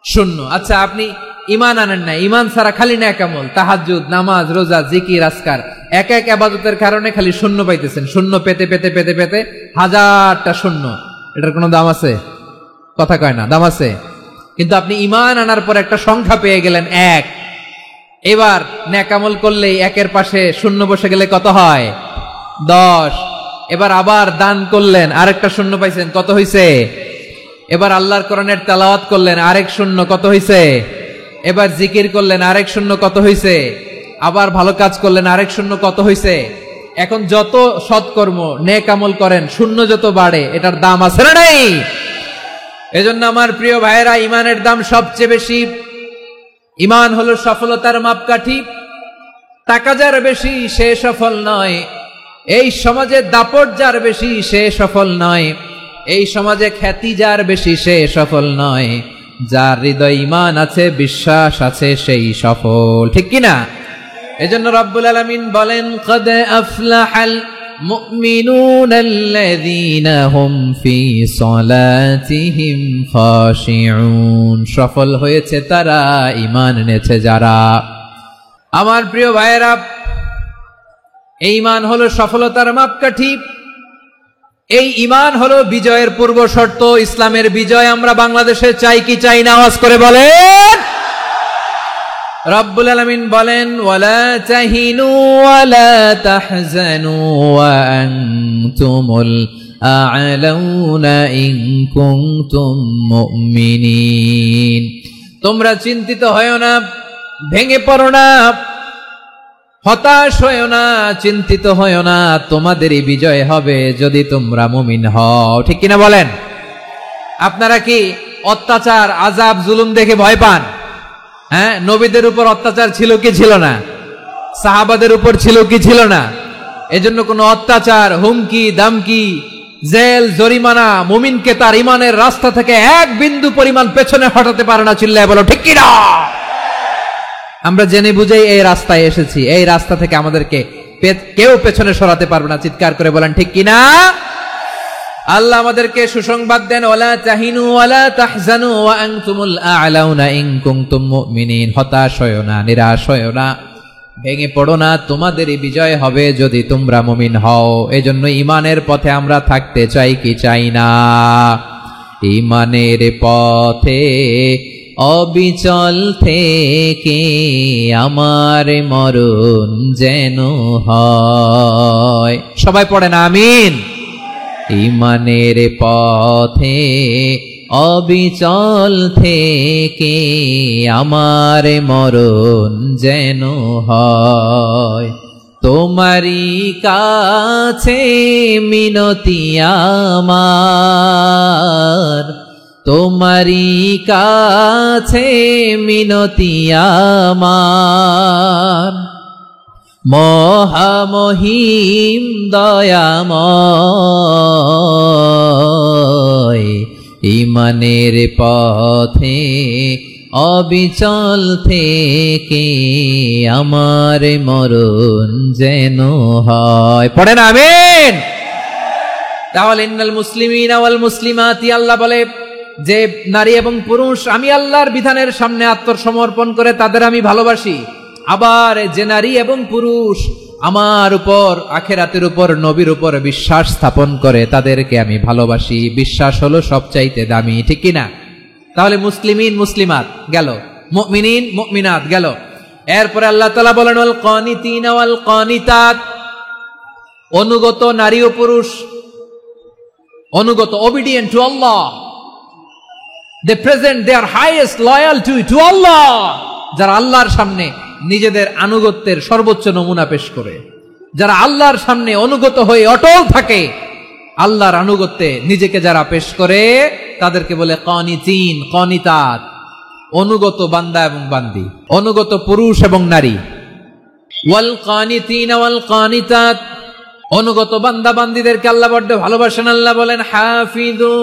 শূন্য। আচ্ছা, আপনি ঈমান আনেন না, ঈমান ছাড়া খালি নেক আমল, তাহাজ্জুদ, নামাজ, রোজা, জিকির, আজকার, এক এক ইবাদতের কারণে খালি শূন্য পাইতেছেন। শূন্য পেতে পেতে পেতে পেতে হাজারটা শূন্য। এটার কোনো দাম আছে? কথা কয় না, দাম আছে। কিন্তু আপনি ঈমান আনার পর একটা সংখ্যা পেয়ে গেলেন, এক। এবার নেক আমল করলেই একের পাশে শূন্য বসে গেলে কত হয়? 10। এবার আবার দান করলেন, আরেকটা শূন্য পাইছেন, কত হইছে? এবার আল্লাহর কোরআনের তেলাওয়াত করলেন, আরেক শূন্য, কত হইছে? এবার জিকির করলেন, আরেক শূন্য, কত হইছে? আবার ভালো কাজ করলেন, আরেক শূন্য, কত হইছে? এখন যত সৎকর্ম নেক আমল করেন, শূন্য যত বাড়ে, এটার দাম আছে না নাই? এজন্য আমার প্রিয় ভাইয়েরা, ঈমানের দাম সবচেয়ে বেশি। ঈমান হলো সফলতার মাপকাঠি। টাকা যার বেশি সে সফল নয়, এই সমাজে দাপট যার বেশি সে সফল নয়, এই সমাজে খ্যাতি যার বেশি সে সফল নয়, যার হৃদয় ঈমান আছে, বিশ্বাস আছে, সেই সফল। ঠিক কিনা? এজন্য রব্বুল আলামিন বলেন, কদ আফলাহাল মুমিনুনাল্লাযীনা হুম ফি সলাতিহিম খাশিউন। সফল হয়েছে তারা, ঈমান এনেছে যারা। আমার প্রিয় ভাইয়েরা, এই ঈমান হলো সফলতার মাপকাঠি। এই ঈমান হলো বিজয়ের পূর্ব শর্ত। ইসলামের বিজয় আমরা বাংলাদেশে চাই কি চাই না? আওয়াজ করে বলেন। রব্বুল আলামিন বলেন, ওয়ালা তাহিনু ওয়ালা তাহজানু ওয়া আনতুমুল আ'লাউনা ইন কুনতুম মুমিনিন। তোমরা চিন্তিত হয়ো না, ভেঙে পড়ো না, হতাশ হয়ো না, চিন্তিত হয়ো না, তোমাদেরই বিজয় হবে যদি তোমরা মুমিন হও। ঠিক কিনা বলেন? আপনারা কি অত্যাচার, আযাব, জুলুম দেখে ভয় পান? হ্যাঁ, নবীদের উপর অত্যাচার ছিল কি ছিল না? সাহাবাদের উপর ছিল কি ছিল না? এজন্য কোনো অত্যাচার, হুমকি, দামকি, জেল, জরিমানা মুমিনকে তার ঈমানের রাস্তা থেকে এক বিন্দু পরিমাণ পেছনে হটাতে পারে না। চিল্লায় বলো ঠিক কিনা? আমরা জেনে বুঝেই এই রাস্তায় এসেছি, এই রাস্তা থেকে আমাদেরকে কেউ পেছনে সরাতে পারবে না। চিৎকার করে বলেন ঠিক কিনা? আল্লাহ আমাদেরকে সুসংবাদ দেন, ওয়ালা তাহিনু ওয়ালা তাহজানু ওয়া আনতুমুল আ'লাউনা ইন কুনতুম মুমিনিন। হতাশ হয়ো না, নিরাশ হয়ো না, ভেঙে পড়ো না, তোমাদেরই বিজয় হবে যদি তোমরা মুমিন হও। এজন্য ঈমানের পথে আমরা থাকতে চাই কি চাই না? ঈমানের পথে অবিচল থেকে আমার মরণ যেন হয়। সবাই পড়েন আমিন। ঈমানের পথে অবিচল থেকে আমার মরণ যেন হয়। তোমারই কাছে মিনতি আমার, তোমারই কাছে মিনতি আমার, মহামহিম দয়াময়। ঈমানের পথে অবিচল থেকে আমার মরণ যেন হয়। পড়েন আমিন। তাহলে ইন্নাল মুসলিমিনা ওয়াল মুসলিমাতি, আল্লাহ বলে যে নারী এবং পুরুষ আমি আল্লাহর বিধানের সামনে আত্মসমর্পণ করে তাদের আমি ভালোবাসি। আবার যে নারী এবং পুরুষ আমার উপর, আখিরাতের উপর, নবীর উপর বিশ্বাস স্থাপন করে তাদেরকে আমি ভালোবাসি। বিশ্বাস হলো সবচাইতে দামি। ঠিক কিনা? তাহলে মুসলিমিন মুসলিমাত গেল, মুমিনিন মুমিনাত গেল। এরপরে আল্লাহ তাআলা বলেন, ওয়াল কানিতিনা ওয়াল কানিতাত, অনুগত নারী ও পুরুষ, অনুগত, obedient to Allah. They present their highest loyalty to Allah. যারা আল্লাহর সামনে নিজেদের আনুগত্যের সর্বোচ্চ নমুনা পেশ করে, যারা আল্লাহর সামনে অনুগত হয়ে অটল থাকে, আল্লাহর আনুগত্যে নিজেকে যারা পেশ করে তাদেরকে বলে কানিতিন, কানিতাত, অনুগত বান্দা এবং বান্দি, অনুগত পুরুষ এবং নারী। ওয়াল কানিতিনা ওয়াল কানিতাত, অনুগত বান্দা বান্দিদেরকে আল্লাহ বড্ড ভালোবাসেন। আল্লাহ বলেন, হাফিযু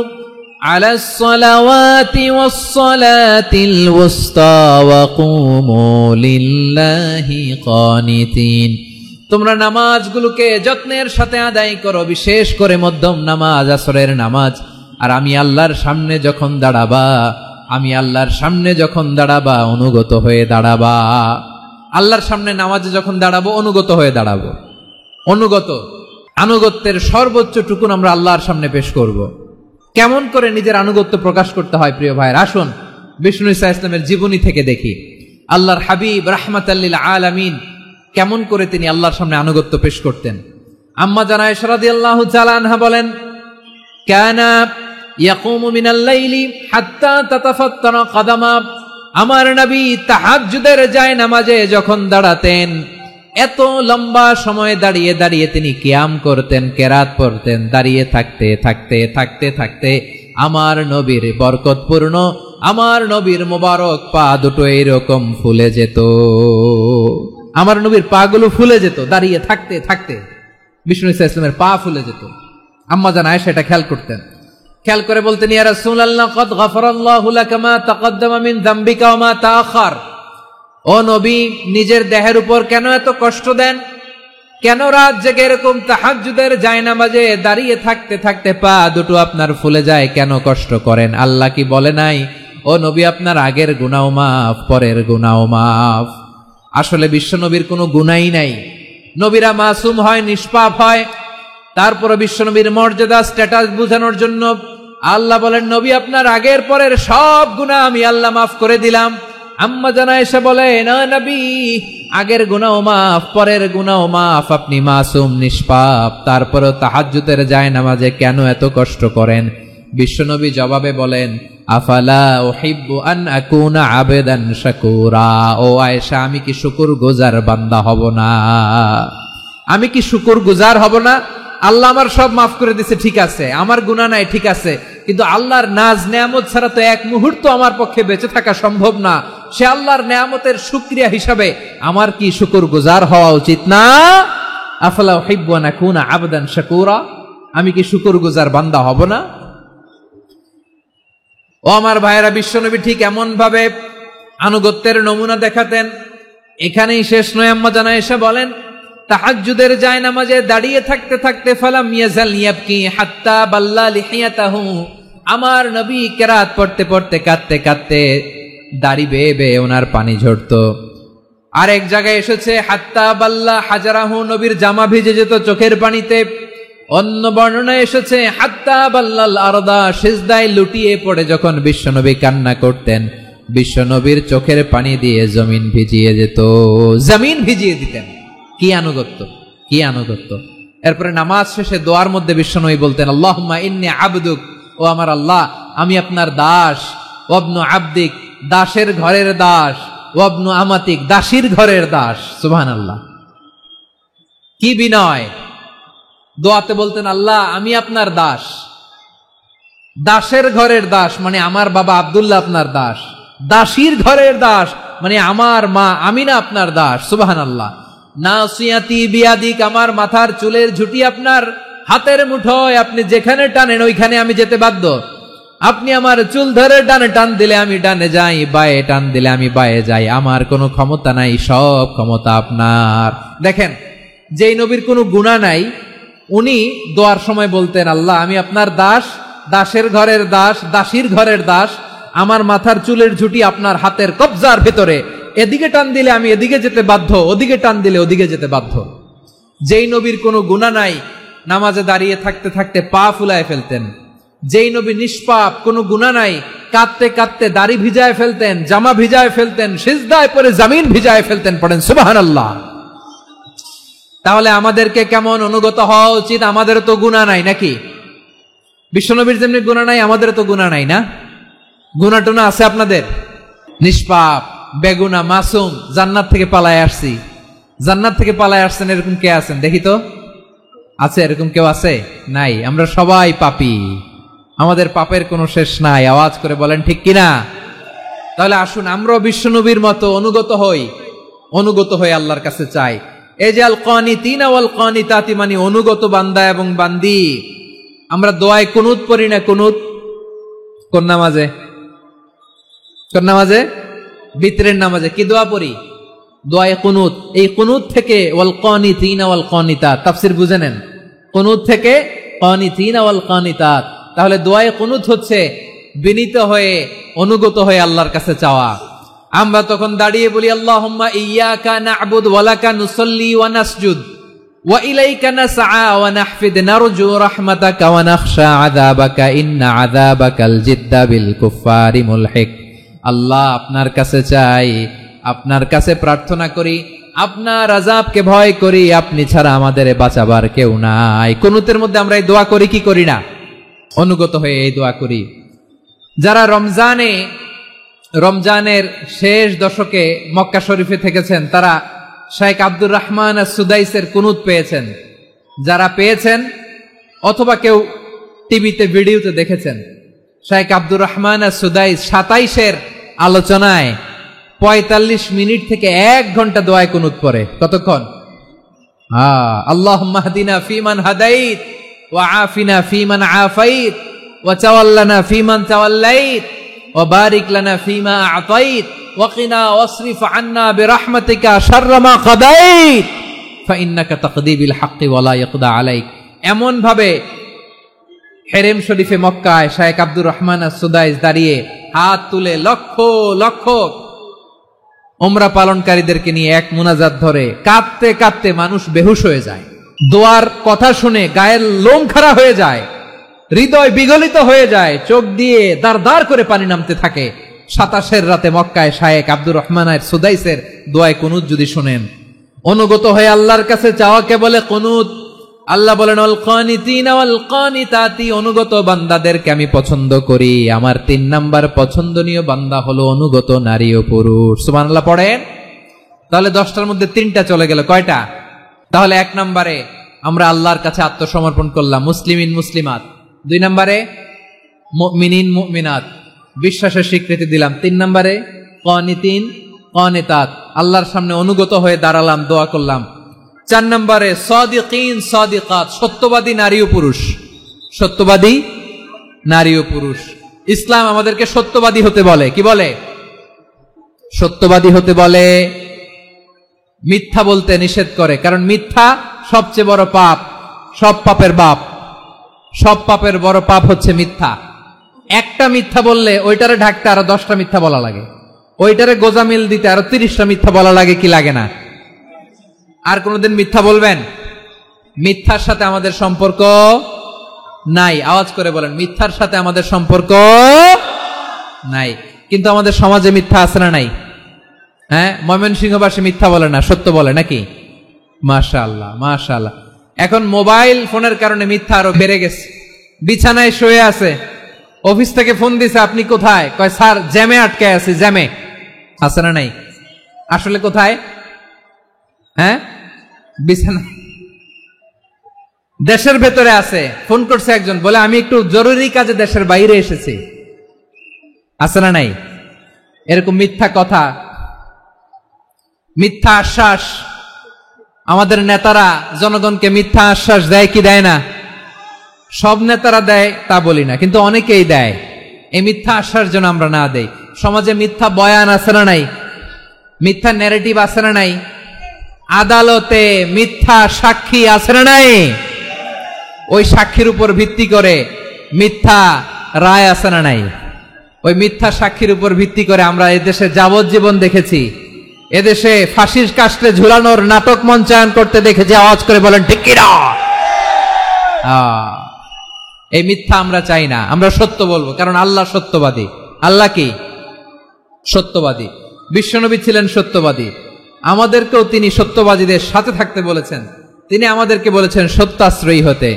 আলাস সালাওয়াতি ওয়াস সালাতিল ওয়ুসতা ওয়া কুমু লিল্লাহি কানিতিন। তোমরা নামাজগুলোকে যত্নের সাথে আদায় করো, বিশেষ করে মধ্যম নামাজ, আসরের নামাজ। আর আমি আল্লাহর সামনে যখন দাঁড়াবা, আমি আল্লাহর সামনে যখন দাঁড়াবা অনুগত হয়ে দাঁড়াবা। আল্লাহর সামনে নামাজে যখন দাঁড়াবো অনুগত হয়ে দাঁড়াবো। আনুগত্যের সর্বোচ্চ টুকুন আমরা আল্লাহর সামনে পেশ করব। কেমন করে নিজের আনুগত্য প্রকাশ করতে হয় প্রিয় ভাইয়ের, আসুন বিষ্ণু ঈসা ইসলামের জীবনী থেকে দেখি। আল্লাহর হাবিব রাহমাতাল লিল আলামিন কেমন করে তিনি আল্লাহর সামনে আনুগত্য পেশ করতেন। আম্মা জানা আয়েশা রাদিয়াল্লাহু তাআলা আনহা বলেন, কানা ইয়াকুমু মিনাল লাইলি হাত্তা তাতাফাত্তারা কদামা। আমার নবী তাহাজ্জুদের জায়নামাজে যখন দাঁড়াতেন, এত লম্বা সময় দাঁড়িয়ে দাঁড়িয়ে তিনি কিয়াম করতেন, কেরাত পড়তেন। দাঁড়িয়ে থাকতে থাকতে থাকতে থাকতে আমার নবীর বরকতপূর্ণ, আমার নবীর মোবারক পা দুটো এইরকম ফুলে যেত। আমার নবীর পা গুলো ফুলে যেত দাঁড়িয়ে থাকতে থাকতে। বিষ্ণু ঈসা ইসলামের পা ফুলে যেত। আম্মা জান আয়েশা এটা খেয়াল করতেন। খেয়াল করে বলতেন, ইয়া রাসূলুল্লাহ কদ গফারাল্লাহু লাকা মা তাকদ্দামা মিন যামবিকা ওয়া মা তাআখার। ও নবী, নিজের দেহের উপর কেন এত কষ্ট দেন? কেন রাত জেগে এরকম তাহাজ্জুদের জায়নামাজে দাঁড়িয়ে থাকতে থাকতে পা দুটো আপনার ফুলে যায়? কেন কষ্ট করেন? আল্লাহ কি বলে নাই, ও নবী আপনার আগের গুনাহ মাফ, পরের গুনাহ মাফ? আসলে বিশ্ব নবীর কোনো গুনাহই নাই। নবীরা মাসুম হয়, নিষ্পাপ হয়। তারপরে বিশ্ব নবীর মর্যাদা স্ট্যাটাস বোঝানোর জন্য আল্লাহ বলেন, নবী আপনার আগের পরের সব গুনাহ আমি আল্লাহ মাফ করে দিলাম। আম্মা জানা এসে বলে, না নবী, আগের গুনাহ মাফ, পরের গুনাহ মাফ, আপনি মাসুম নিষ্পাপ, তারপরেও তাহাজ্জুদের জায়নামাজে কেন এত কষ্ট করেন? বিশ্বনবী জবাবে বলেন, আফালা উহিব্বু আন আকুনা আবেদান শাকুরা। ও আয়েশা, আমি কি শুকরগুজার বান্দা হব না? আমি কি শুকরগুজার হব না? আল্লাহ আমার সব মাফ করে দিছে, ঠিক আছে, আমার গুনাহ নাই, ঠিক আছে, কিন্তু আল্লাহর নাজ নেয়ামত ছাড়া তো এক মুহূর্ত আমার পক্ষে বেঁচে থাকা সম্ভব না। সে আল্লাহর নেয়ামতের শুকরিয়া হিসাবে আমার কি শুকরগুজার হওয়া উচিত না? আফালা উহিব্বু আন আকুনা আবদান শাকুরা। আমি কি শুকরগুজার বান্দা হব না? ও আমার ভাইয়েরা, বিশ্বনবী ঠিক এমন ভাবে আনুগত্যের নমুনা দেখাতেন। এখানেই শেষ নয়। আম্মা জানা এসে বলেন, তাহাজ্জুদের জায়নামাজে দাঁড়িয়ে থাকতে থাকতে ফালাম ইয়াজাল ইয়াবকি হাত্তা বাল্লা লিহিয়াতাহু। আমার নবী কেরাত পড়তে পড়তে কাঁদতে কাঁদতে দাড়ি বেয়ে বেয়ে ওনার পানি ঝরতো। আরেক জায়গায় এসেছে হাত্তা বাল্লা হাজারাহু, নবীর জামা ভিজে যেত চোখের পানিতে। অন্য বর্ণনায় এসেছে হাত্তা বাল্লাল আরদা, সিজদায় লুটিয়ে পড়ে যখন বিশ্বনবী কান্না করতেন, বিশ্বনবীর চোখের পানি দিয়ে জমিন ভিজিয়ে যেত, জমিন ভিজিয়ে দিতেন। কি আনুগত্য, কি আনুগত্য! এরপরে নামাজ শেষে দোয়ার মধ্যে বিশ্বনবী বলতেন, আল্লাহুম্মা ইন্নী আবদুক, ও আমার আল্লাহ, আমি আপনার দাস। ওয়াবনু আবদিক, দাসের ঘরের দাস। ওয়াবনু আমাতিক, দাসীর ঘরের দাস। সুবহানাল্লাহ, কি বিনয়! দোয়াতে বলতেন, আল্লাহ আমি আপনার দাস। দাসের ঘরের দাস মানে আমার বাবা আব্দুল্লাহ আপনার দাস। দাসীর ঘরের দাস মানে আমার মা আমিনা আপনার দাস। সুবহানাল্লাহ। নাসিয়াতি বিয়াদিক, আমার মাথার চুলের ঝুঁটি আপনার হাতের মুঠোয়, আপনি যেখানে টানেন ওইখানে আমি যেতে বাধ্য। আপনি আমার চুল ধরে ডানে টান দিলে আমি ডানে যাই, বায়ে টান দিলে আমি বায়ে যাই। আমার কোনো ক্ষমতা নাই, সব ক্ষমতা আপনার। দেখেন, যেই নবীর কোনো গুনাহ নাই, উনি দোয়ার সময় বলতেন, আল্লাহ আমি আপনার দাস, দাসের ঘরের দাস, দাসীর ঘরের দাস। আমার মাথার চুলের ঝুঁটি আপনার হাতের কবজার ভেতরে, এদিকে টান দিলে আমি এদিকে যেতে বাধ্য, ওদিকে টান দিলে ওদিকে যেতে বাধ্য। যেই নবীর কোনো গুনাহ নাই, নামাজে দাঁড়িয়ে থাকতে থাকতে পা ফুলায় ফেলতেন। যেই নবী নিষ্পাপ, কোনো গুনাহ নাই, কাঁদতে কাঁদতে দাড়ি ভিজায় ফেলতেন, জামা ভিজায় ফেলতেন, সিজদায় পড়ে জমিন ভিজায় ফেলতেন। পড়েন সুবহানাল্লাহ। তাহলে আমাদেরকে কেমন অনুগত হওয়া উচিত? আমাদের তো গুনাহ নাই নাকি? বিশ্বনবীর যেমনি গুনাহ নাই, আমাদের তো গুনাহ নাই না? গুনাহ টুনা আছে আপনাদের? নিষ্পাপ, বেগুনা, মাসুম, জান্নাত থেকে পালায় আসছি। জান্নাত থেকে পালায় আসছেন এরকম কে আছেন দেখি তো? আছে এরকম কেউ? আছে? নাই। আমরা সবাই পাপী, আমাদের পাপের কোনো শেষ নাই। আওয়াজ করে বলেন ঠিক কিনা? তাহলে আসুন আমরাও বিশ্বনবীর মতো অনুগত হই, অনুগত হয়ে আল্লাহর কাছে চাই। এই যে আল কানিতিনা ওয়াল কানিতাতি, মানে অনুগত বান্দা এবং বান্দি। আমরা দোয়ায় কুনুত পড়ি না? কুনুত কোন নামাজে? কোন নামাজে? বিতরের নামাজে কি দোয়া পড়ি? দোয়ায়ে কুনুত। এই কুনুত থেকে ওয়াল কানিতিনা ওয়াল কানিতাত, তাফসীর বুঝে নেন। কুনুত থেকে কানিতিনা ওয়াল কানিতাত। তাহলে দোয়ায়ে কুনুত হচ্ছে বিনীত হয়ে অনুগত হয়ে আল্লাহর কাছে চাওয়া। আমরা তখন দাঁড়িয়ে বলি আল্লাহুম্মা ইয়্যাকা না'বুদু ওয়া লাকা নুসাল্লি ওয়া নাসজুদ ওয়া ইলাইকা নাসআ ওয়া নাহফিদ নারজু রাহমাতাকা ওয়া নাখশা আযাবাকা ইন্না আযাবাকাল জিদ্দা বিল কুফফারি মুলহিক। আল্লাহ, আপনার কাছে চাই, আপনার কাছে প্রার্থনা করি, আপনার আযাবকে ভয় করি, আপনি ছাড়া আমাদের বাঁচাবার কেউ নাই। কুনুতের মধ্যে আমরা এই দোয়া করি কি করি না? অনুগত হয়ে এই দোয়া করি। যারা রমজানের শেষ দশকে মক্কা শরীফে থেকেছেন তারা শেখ আব্দুর রহমান সুদাইসের কুনুত পেয়েছেন। যারা পেয়েছেন অথবা কেউ টিভিতে ভিডিওতে দেখেছেন, শেখ আব্দুর রহমান সুদাইস 27-এর আলোচনায় 45 মিনিট থেকে 1 ঘন্টা দোয়ায় কুনুত পড়ে। কতক্ষণ? আল্লাহুম্মা হদিনা ফিমান হাদাইত ওয়া আফিনা ফিমান আফাইত ওয়া তাওয়াল্লানা ফিমান তাওয়াল্লাইত ওয়া বারিক লানা ফিমা আ'তাইত ওয়া কিনা ওয়াসরিফ আন্না বিরহমাতিকা শাররা মা কাদাইত ফাইন্নাকা তাকদি বিল হাক্কি ওয়া লা ইয়াকদা আলাইক। এমন ভাবে হেরেম শরীফে মক্কায় শেখ আব্দুর রহমান সুদাইস দাঁড়িয়ে হাত তুলে লক্ষ লক্ষ উমরা পালনকারীদেরকে নিয়ে এক মুনাজাত ধরে কাঁদতে কাঁদতে মানুষ বেহুশ হয়ে যায়। দোয়ার কথা শুনে গায়ের লোম খাড়া হয়ে যায়, হৃদয় বিগলিত হয়ে যায়, চোখ দিয়ে দার দার করে পানি নামতে থাকে। 27-এর রাতে মক্কায় শেখ আব্দুর রহমান সুদাইসের দোয়ায় কুনুত যদি শুনেন, অনুগত হয়ে আল্লাহর কাছে চাওয়াকে বলে কুনুত। আল্লাহ বলেন আল কানিতিনা ওয়াল কানিতাতি, অনুগত বান্দাদেরকে আমি পছন্দ করি। আমার 3 নাম্বার পছন্দনীয় বান্দা হলো অনুগত নারী ও পুরুষ। সুবহানাল্লাহ পড়েন। তাহলে 10টার মধ্যে 3টা চলে গেল। কয়টা? তাহলে 1 নম্বরে আমরা আল্লাহর কাছে আত্মসমর্পণ করলাম, মুসলিমিন মুসলিমাত। 2 নম্বরে মুমিনিন মুমিনাত, বিশ্বাসের স্বীকৃতি দিলাম। 3 নম্বরে কানিতিন কানিতাত, আল্লাহর সামনে অনুগত হয়ে দাঁড়ালাম, দোয়া করলাম। 4 নম্বরে সাদিকিন সাদিকাত, সত্যবাদী নারী ও পুরুষ। সত্যবাদী নারী ও পুরুষ। ইসলাম আমাদেরকে সত্যবাদী হতে বলে। কি বলে? সত্যবাদী হতে বলে। মিথ্যা বলতে নিষেধ করে, কারণ মিথ্যা সবচেয়ে বড় পাপ, সব পাপের বাপ। সব পাপের বড় পাপ হচ্ছে মিথ্যা। একটা মিথ্যা বললে ওইটারে ঢাকতে আরো 10টা মিথ্যা বলা লাগে, ওইটারে গোজামিল দিতে আরো 30টা মিথ্যা বলা লাগে। কি লাগে না? আর কোনদিন মিথ্যা বলবেন? মিথ্যার সাথে আমাদের সম্পর্ক নাই। আওয়াজ করে বলেন, মিথ্যার সাথে আমাদের সম্পর্ক নাই। কিন্তু আমাদের সমাজে মিথ্যা আছে না নাই? হ্যাঁ, ময়মনসিংহবাসী মিথ্যা বলে না, সত্য বলে নাকি? মাশাআল্লাহ মাশাআল্লাহ। এখন মোবাইল ফোনের কারণে মিথ্যা আরো বেড়ে গেছে। বিছানায় শুয়ে আছে, অফিস থেকে ফোন দিছে, আপনি কোথায়? কয় স্যার জ্যামে আটকে আছি। জ্যামে আছে না নাই? আসলে কোথায়? হ্যাঁ, বিছানা। দেশের ভেতরে আছে। ফোন করছে একজন, বলে আমি একটু জরুরি কাজে দেশের বাইরে এসেছি। আছে না নাই? এরকম মিথ্যা কথা, মিথ্যা আশ্বাস। আমাদের নেতারা জনগণকে মিথ্যা আশ্বাস দেয় কি দেয় না? সব নেতারা দেয় তা বলি না, কিন্তু অনেকেই দেয়। এই মিথ্যা আশ্বাস যেন আমরা না দেই। সমাজে মিথ্যা বয়ান আছে না নাই? মিথ্যা ন্যারেটিভ আছে না নাই? আদালতে মিথ্যা সাক্ষী আছে না নাই? ওই সাক্ষীর উপর ভিত্তি করে মিথ্যা রায় আছে না নাই? ওই মিথ্যা সাক্ষীর উপর ভিত্তি করে আমরা এদেশে যাবজ্জীবন দেখেছি, এদেশে ফাঁসির কাস্টে ঝুলানোর নাটক মঞ্চায়ন করতে দেখেছি। আওয়াজ করে বলেন ঠিক কি না? এই মিথ্যা আমরা চাই না, আমরা সত্য বলবো, কারণ আল্লাহ সত্যবাদী। আল্লাহ কি? সত্যবাদী। বিশ্বনবী ছিলেন সত্যবাদী, আমাদেরকেও তিনি সত্যবাদীদের সাথে থাকতে বলেছেন। তিনি আমাদেরকে বলেছেন সত্যাশ্রয়ী হতে।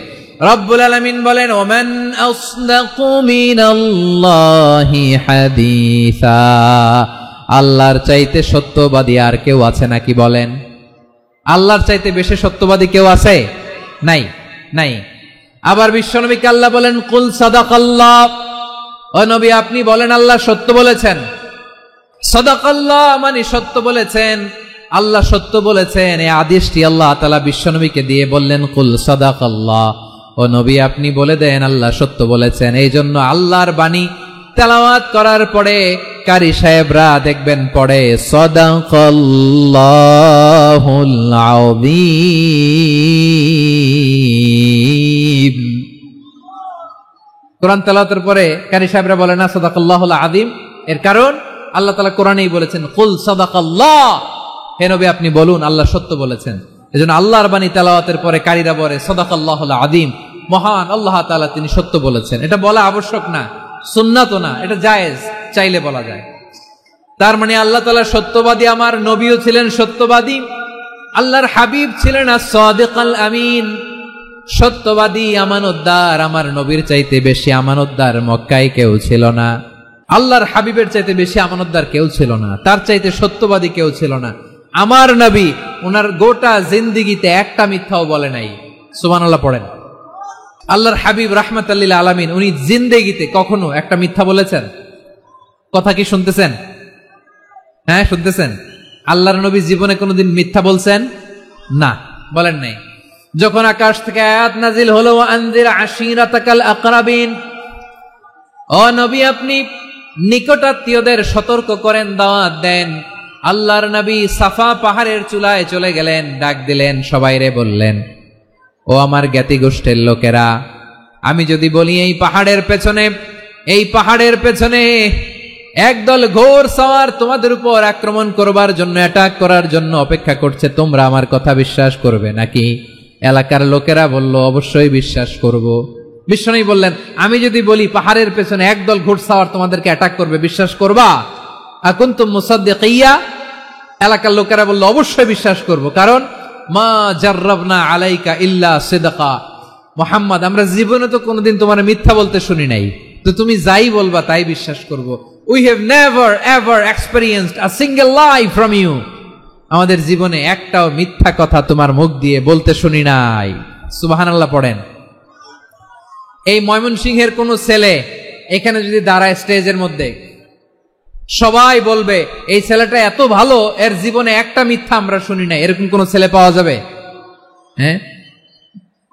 রব্বুল আলামিন বলেন ওমান আসদাকু মিনাল্লাহি হাদিসা, আল্লাহর চাইতে সত্যবাদী আর কেউ আছে নাকি বলেন? আল্লাহর চাইতে বেশি সত্যবাদী কেউ আছে? নাই, নাই। আবার বিশ্বনবীকে আল্লাহ বলেন কুল সাদাকাল্লাহ, ও নবী আপনি বলেন আল্লাহ সত্য বলেছেন। সাদাকাল্লাহ মানে সত্য বলেছেন, আল্লাহ সত্য বলেছেন। এই আদেশটি আল্লাহ তাআলা বিশ্বনবীকে দিয়ে বললেন কুল সাদাকাল্লাহ, ও নবী আপনি বলে দেন আল্লাহ সত্য বলেছেন। এই জন্য আল্লাহর বাণী তেলাওয়াত করার পরে কারি সাহেবরা দেখবেন পড়ে সাদাকাল্লাহুল আযীম। কোরআন তেলাওয়াতের পরে কারি সাহেবরা বলে না সাদাকাল্লাহুল আযীম, এর কারণ আল্লাহ তাআলা কোরআনেই বলেছেন কুল সাদাকাল্লাহ, হে নবী আপনি বলুন আল্লাহ সত্য বলেছেন। এজন্য আল্লাহর বাণী তেলাওয়াতের পরে কারীরা বলে সাদাকাল্লাহুল আযীম, মহান আল্লাহ তাআলা তিনি সত্য বলেছেন। এটা বলা আবশ্যক না, সুন্নাতও না, এটা জায়েজ, চাইলে বলা যায়। তার মানে আল্লাহ তাআলা সত্যবাদী, আমার নবীও ছিলেন সত্যবাদী, আল্লাহর হাবিব ছিলেন as-সাদিকাল আমিন, সত্যবাদী আমানতদার। আমার নবীর চাইতে বেশি আমানতদার মক্কায় কেউ ছিল না, আল্লাহর হাবিবের চাইতে বেশি আমানতদার কেউ ছিল না, তার চাইতে সত্যবাদী কেউ ছিল না। আমার নবী ওনার গোটা জিন্দেগিতে একটা মিথ্যাও বলে নাই। সুবহানাল্লাহ পড়েন। আল্লাহর হাবিব রাহমাতাল লিল আলামিন উনি জিন্দেগিতে কখনো একটা মিথ্যা বলেছেন? কথা কি শুনতেছেন? হ্যাঁ শুনতেছেন? আল্লাহর নবী জীবনে কোনোদিন মিথ্যা বলছেন? না, বলেন নাই। যখন আকাশ থেকে আয়াত নাজিল হলো আনজির আশিরাতাকাল আকরাবিন, ও নবী আপনি নিকটাত্মীয়দের সতর্ক করেন, দাওয়াত দেন। আল্লাহর নবী সাফা পাহাড়ের চূড়ায় চলে গেলেন, ডাক দিলেন, সবাইরে বললেন, ও আমার জ্ঞাতি গোষ্ঠীর লোকেরা, আমি যদি বলি এই পাহাড়ের পেছনে একদল ঘোর সওয়ার তোমাদের উপর আক্রমণ করবার জন্য, অ্যাটাক করার জন্য অপেক্ষা করছে, তোমরা আমার কথা বিশ্বাস করবে নাকি? এলাকার লোকেরা বলল অবশ্যই বিশ্বাস করব। বিশ্বনবী বললেন, আমি যদি বলি পাহাড়ের পেছনে একদল ঘোড়সাওয়ার তোমাদেরকে অ্যাটাক করবে, বিশ্বাস করবা? আকুনতুম মুসাদ্দিকিয়া? এলাকার লোকেরা বলল অবশ্যই বিশ্বাস করব, কারণ মা জাররাবনা আলাইকা ইল্লা সিদকা, মুহাম্মদ আমরা জীবনে তো কোনোদিন তোমার মিথ্যা বলতে শুনি নাই, তো তুমি যাই বলবা তাই বিশ্বাস করব। We have never ever experienced a single lie from you, আমাদের জীবনে একটাও মিথ্যা কথা তোমার মুখ দিয়ে বলতে শুনি নাই। সুবহানাল্লাহ পড়েন। এই ময়মনসিংহের কোন ছেলে এখানে যদি দাঁড়ায় স্টেজের মধ্যে, সবাই বলবে এই ছেলেটা এত ভালো, এর জীবনে একটা মিথ্যা আমরা শুনি নাই, এরকম কোন ছেলে পাওয়া যাবে? হ্যাঁ,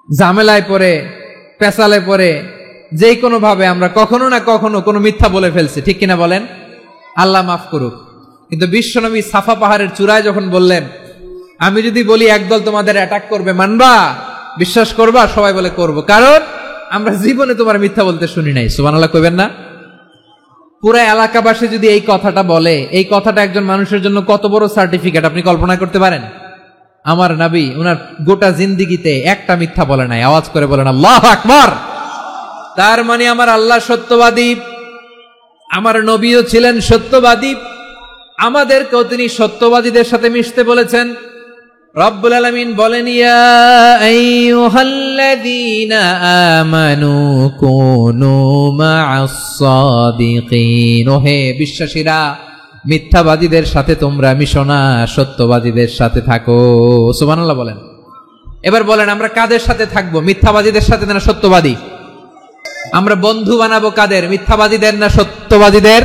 ঝামেলায় পড়ে, পেশালে পড়ে, যে কোনো ভাবে আমরা কখনো না কখনো কোনো মিথ্যা বলে ফেলছি, ঠিক কিনা বলেন? আল্লাহ মাফ করুক। কিন্তু বিশ্বনবী সাফা পাহাড়ের চূড়ায় যখন বললেন, আমি যদি বলি একদল তোমাদের অ্যাটাক করবে, মানবা? বিশ্বাস করবা? সবাই বলে করব, কারণ আমরা জীবনে তোমার মিথ্যা বলতে শুনি নাই। সুবহানাল্লাহ কইবেন না? পুরা এলাকাবাসী যদি এই কথাটা বলে, এই কথাটা একজন মানুষের জন্য কত বড় সার্টিফিকেট আপনি কল্পনা করতে পারেন? আমার নবী ওনার গোটা জিন্দেগিতে একটা মিথ্যা বলে নাই। আওয়াজ করে বলেন আল্লাহু আকবার। তার মানে আমার আল্লাহ সত্যবাদী, আমার নবীও ছিলেন সত্যবাদী, আমাদেরকেও তিনি সত্যবাদীদের সাথে মিশতে বলেছেন। রব্বুল আলামিন বলেন, ইয়া আইয়ুহাল্লাযীনা আমানু কুনু মা'আস সাদিকিন, ওহে বিশ্বাসীরা মিথ্যাবাদীদের সাথে তোমরা মিশো না, সত্যবাদীদের সাথে থাকো। সুবহানাল্লাহ বলেন। এবার বলেন আমরা কাদের সাথে থাকবো? মিথ্যাবাদীদের সাথে না সত্যবাদী? আমরা বন্ধু বানাবো কাদের? মিথ্যাবাদীদের না সত্যবাদীদের?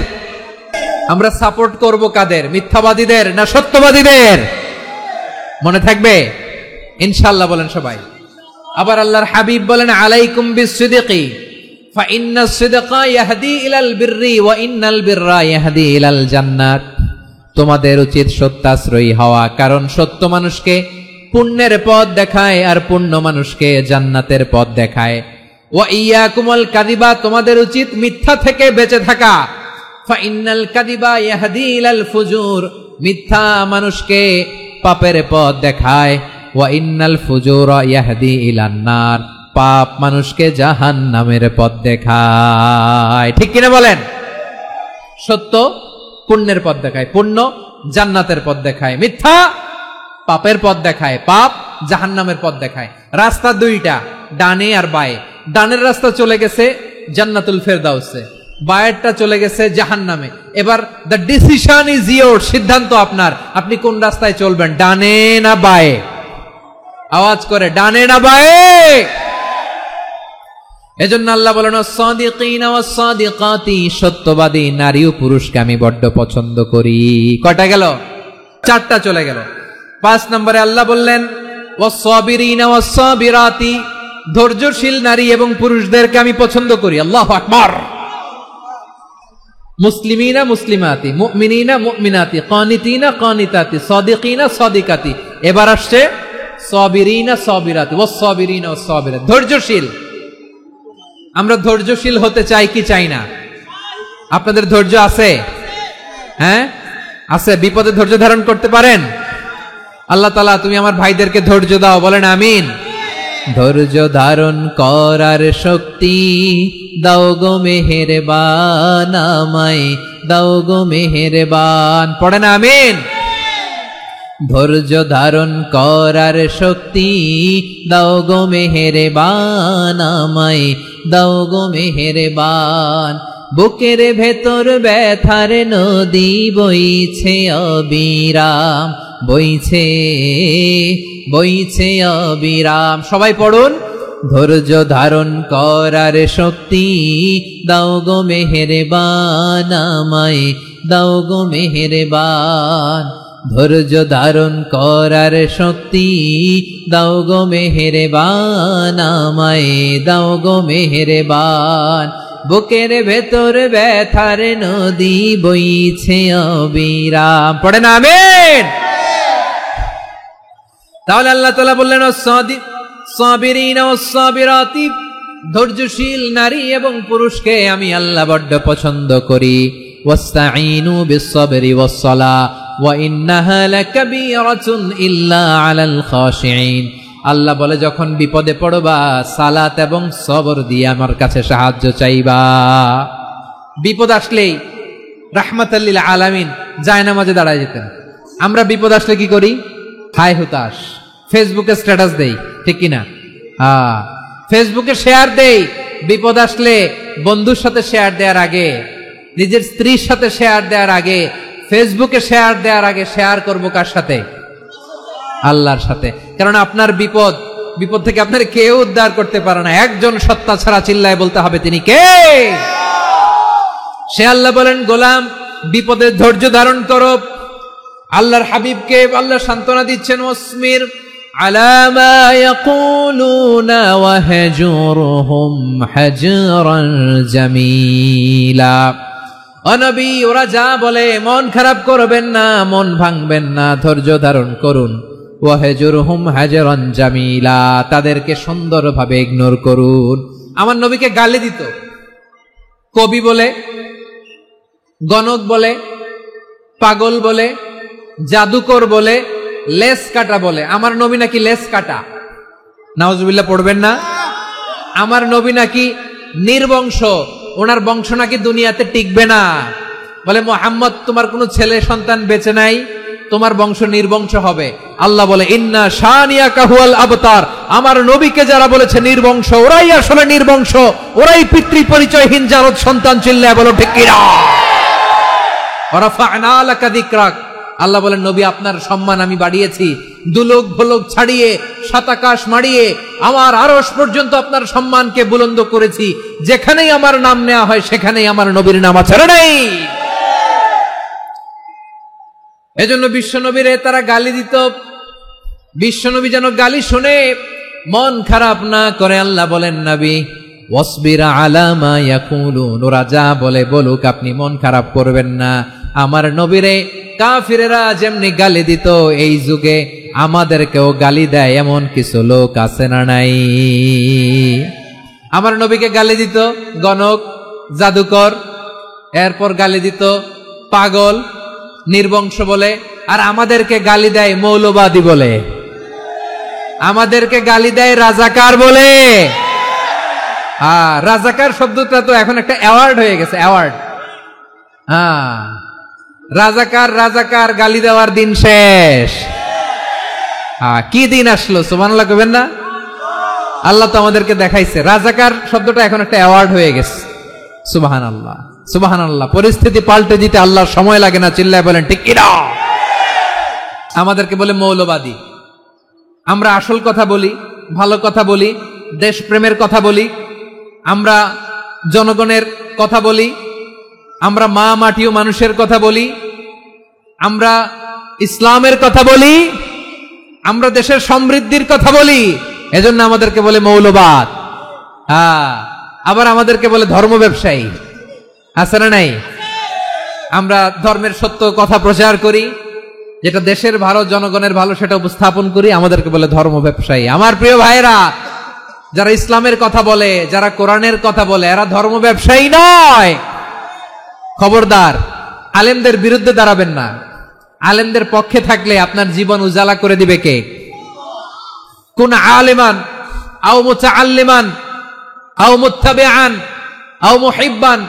আমরা সাপোর্ট করব কাদের? মিথ্যাবাদীদের না সত্যবাদীদের? মনে থাকবে ইনশাআল্লাহ বলেন সবাই। আবার আল্লাহর হাবিব বলেন, আলাইকুম বিসসিদকি ফা ইন্নাস সিদকা ইয়াহদি ইলাল বিররি ওয়া ইন্নাল বিররা ইয়াহদি ইলাল জান্নাত। তোমাদের উচিত সত্যাশ্রয়ী হওয়া, কারণ সত্য মানুষকে পুণ্যের পথ দেখায় আর পুণ্য মানুষকে জান্নাতের পথ দেখায়। ওয়া ইয়াকুমুল কাযিবা, তোমাদের উচিত মিথ্যা থেকে বেঁচে থাকা। ফা ইন্নাল কাযিবা ইয়াহদি ইলাল ফুজুর, মিথ্যা মানুষকে পাপের পথ দেখায়। ওয়া ইন্নাল ফুজুরা ইয়াহদি ইলান নার, পাপ মানুষকে জাহান্নামের পথ দেখায়। ঠিক কিনা বলেন? সত্য পুণ্যের পথ দেখায়, পুণ্য জান্নাতের পথ দেখায়, মিথ্যা পাপের পথ দেখায়, পাপ জাহান্নামের পথ দেখায়। রাস্তা দুইটা, ডানে আর বায়ে। ডানের রাস্তা চলে গেছে জান্নাতুল ফেরদাউসে, বায়েরটা চলে গেছে জাহান্নামে। এবার দ্য ডিসিশন ইজ ইয়োর, সিদ্ধান্ত আপনার, আপনি কোন রাস্তায় চলবেন, ডানে না বায়ে? আওয়াজ করে, ডানে না বায়ে? এজন্য আল্লাহ বলেন, সাদিকিনা ওয়াস সাদিকাতি, সত্যবাদী নারী ও পুরুষকে আমি বড্ড পছন্দ করি। কয়টা গেল? চারটা চলে গেল। 5 নম্বরে আল্লাহ বললেন, ওয়াস সাবিরিনা ওয়াস সাবিরাতি, ধৈর্যশীল নারী এবং পুরুষদেরকে আমি পছন্দ করি। আল্লাহু আকবার। মুসলিমিনা মুসলিমাতি, মুমিনিনা মুমিনাতি, কানিতিনা কানিতাতি, সাদিকিনা সাদিকাতি। এবার আসছে সাবিরিনা সাবিরাতি, ওয়াস সাবিরিনা ওয়াস সাবিরাত, ধৈর্যশীল। আমরা ধৈর্যশীল হতে চাই কি চাই না? আপনাদের ধৈর্য আছে? হ্যাঁ আছে। বিপদে ধৈর্য ধারণ করতে পারেন? আল্লাহ তাআলা তুমি আমার ভাইদেরকে ধৈর্য দাও, বলেন আমিন। ধৈর্য ধারণ করার শক্তি দাও গো মেহেরবান, আমায় দাও গো মেহেরবান, পড়েন আমিন। ধৈর্য ধারণ করার শক্তি দাও গো মেহেরবান, আমায় দাও গো মেহেরবান। বুকের ভেতর ব্যথার নদী বইছে অবিরাম, বইছে বইছে অবিরাম। সবাই পড়ুন, ধৈর্য ধারণ করার শক্তি দাও গো মেহেরবান, আমায় দাও গো মেহেরবান। ধৈর্য ধারণ করার শক্তি দাও গো মেহেরবান, আমায় দাও গো মেহেরবান। বুকের ভেতর ব্যথার নদী বইছে অবিরাম, পড়েন আমিন। তাহলে আল্লাহ তাআলা বললেন সাবিরিনা ওয়াস-সাবিরাতি, ধৈর্যশীল নারী এবং পুরুষকে আমি আল্লাহ বড্ড পছন্দ করি। ওয়াস্তাঈনু বিস-সাবরি ওয়াস-সালাহ ওয়া ইন্নাহা লাকাবীরাতুন ইল্লা আলাল খাশিঈন। আল্লাহ বলে যখন বিপদে পড়বা সালাত এবং সবর দিয়ে আমার কাছে সাহায্য চাইবা। বিপদ আসলেই রাহমাতাল লিল আলামিন জায়নামাজে দাঁড়ায় যেতেন। আমরা বিপদ আসলে কি করি? হায় হুতাশ, ফেসবুকে স্ট্যাটাস দেই, ঠিক কিনা? ফেসবুকে শেয়ার দেই। বিপদ আসলে বন্ধুর সাথে শেয়ার দেওয়ার আগে, নিজের স্ত্রীর সাথে শেয়ার দেওয়ার আগে, ফেসবুকে শেয়ার দেওয়ার আগে শেয়ার করবো কার সাথে? আল্লাহর সাথে। কারণ আপনার বিপদ থেকে আপনার কেউ উদ্ধার করতে পারে না, একজন সত্তা ছাড়া। চিল্লায় বলতে হবে তিনি কে? সে আল্লাহ বলেন, গোলাম বিপদের ধৈর্য ধারণ করো। আল্লাহর হাবিবকে আল্লাহ সান্ত্বনা দিচ্ছেন, ওয়াসমির আলা মা ইয়াকুলুনা ওয়াহজুরহুম হাজরান জামিলা। ও নবী, ওরা যা বলে মন খারাপ করবেন না, মন ভাঙবেন না, ধৈর্য ধারণ করুন। ওয়াহজুরহুম হাজরান জামিলা, তাদেরকে সুন্দরভাবে ইগনোর করুন। আমার নবীকে গালি দিত কবি বলে, গণক বলে, পাগল বলে, জাদুকর বলে, লেস কাটা বলে। আমার নবী নাকি লেস কাটা, নাউজুবিল্লাহ পড়বেন না। আমার নবী নাকি নির্বংশ, ওনার বংশ নাকি দুনিয়াতে টিকবে না। বলে মুহাম্মদ তোমার কোনো ছেলে সন্তান বেঁচে নাই, তোমার বংশ নির্বংশ হবে। আল্লাহ বলে ইন্না শানিয়াকা হুয়াল আবতার, আমার নবীকে যারা বলেছে নির্বংশ, ওরাই আসলে নির্বংশ, ওরাই পিতৃ পরিচয়হীন জারদ সন্তান। চিল্লায় বলো ঠিক কিনা? ওয়ারাফা'না লাকা যিকরাক, আল্লাহ বলেন নবী আপনার সম্মান আমি বাড়িয়েছি, দুলোক ভোলোক ছাড়িয়ে, সাত আকাশ মাড়িয়ে আমার আরশ পর্যন্ত আপনার সম্মানকে বুলন্দ করেছি। যেখানেই আমার নাম নেওয়া হয় সেখানেই আমার নবীর নাম আছে, নাই? এজন্য বিশ্বনবীরে তারা গালি দিত। বিশ্বনবী যেন গালি শুনে মন খারাপ না করে আল্লাহ বলেন, নবী ওয়াসবির আলা মা ইয়াকুলুন, ওরা যা বলে বলুক, আপনি মন খারাপ করবেন না। আমার নবীরে কাফিরেরা যেমনি গালি দিত, এই যুগে আমাদেরকেও গালি দেয় এমন কিছু লোক আছে না নাই? আমার নবীকে গালি দিত গণক, জাদুকর, এরপর গালি দিত পাগল, নির্বংশ বলে। আর আমাদেরকে গালি দেয় মৌলবাদী বলে, আমাদেরকে গালি দেয় রাজাকার বলে। রাজাকার শব্দটা তো এখন একটা অ্যাওয়ার্ড হয়ে গেছে, অ্যাওয়ার্ড। রাজাকার রাজাকার গালি দেওয়ার দিন শেষ। কি দিন আসলো, সুবহানাল্লাহ কইবেন না? আল্লাহ তো আমাদেরকে দেখাইছে রাজাকার শব্দটা এখন একটা অ্যাওয়ার্ড হয়ে গেছে। সুবহানাল্লাহ, সুবহানাল্লাহ। পরিস্থিতি পাল্টে দিতে আল্লাহর সময় লাগে না। চিল্লায় বলেন ঠিক কিনা? আমাদেরকে বলে মৌলবাদী। আমরা আসল কথা বলি, ভালো কথা বলি, দেশপ্রেমের কথা বলি, আমরা জনগণের কথা বলি, আমরা মা মাটি ও মানুষের কথা বলি, আমরা ইসলামের কথা বলি, আমরা দেশের সমৃদ্ধির কথা বলি। এজন্য আমাদেরকে বলে মৌলবাদ। আবার আমাদেরকে বলে ধর্ম ব্যবসায়ী, আছে না নাই? আমরা ধর্মের সত্য কথা প্রচার করি, যেটা দেশের ভালো, জনগণের ভালো, সেটা উপস্থাপন করি, আমাদেরকে বলে ধর্ম ব্যবসায়ী। আমার প্রিয় ভাইরা, যারা ইসলামের কথা বলে, যারা কোরআনের কথা বলে, এরা ধর্ম ব্যবসায়ী নয়। খবরদার, আলেমদের বিরুদ্ধে দাঁড়াবেন না। আলেমদের পক্ষে থাকলে আপনার জীবন উজালা করে দিবে কে? কুন আলিমান আও মুতাআল্লিমান আও মুত্তাবিআন আও মুহিব্বান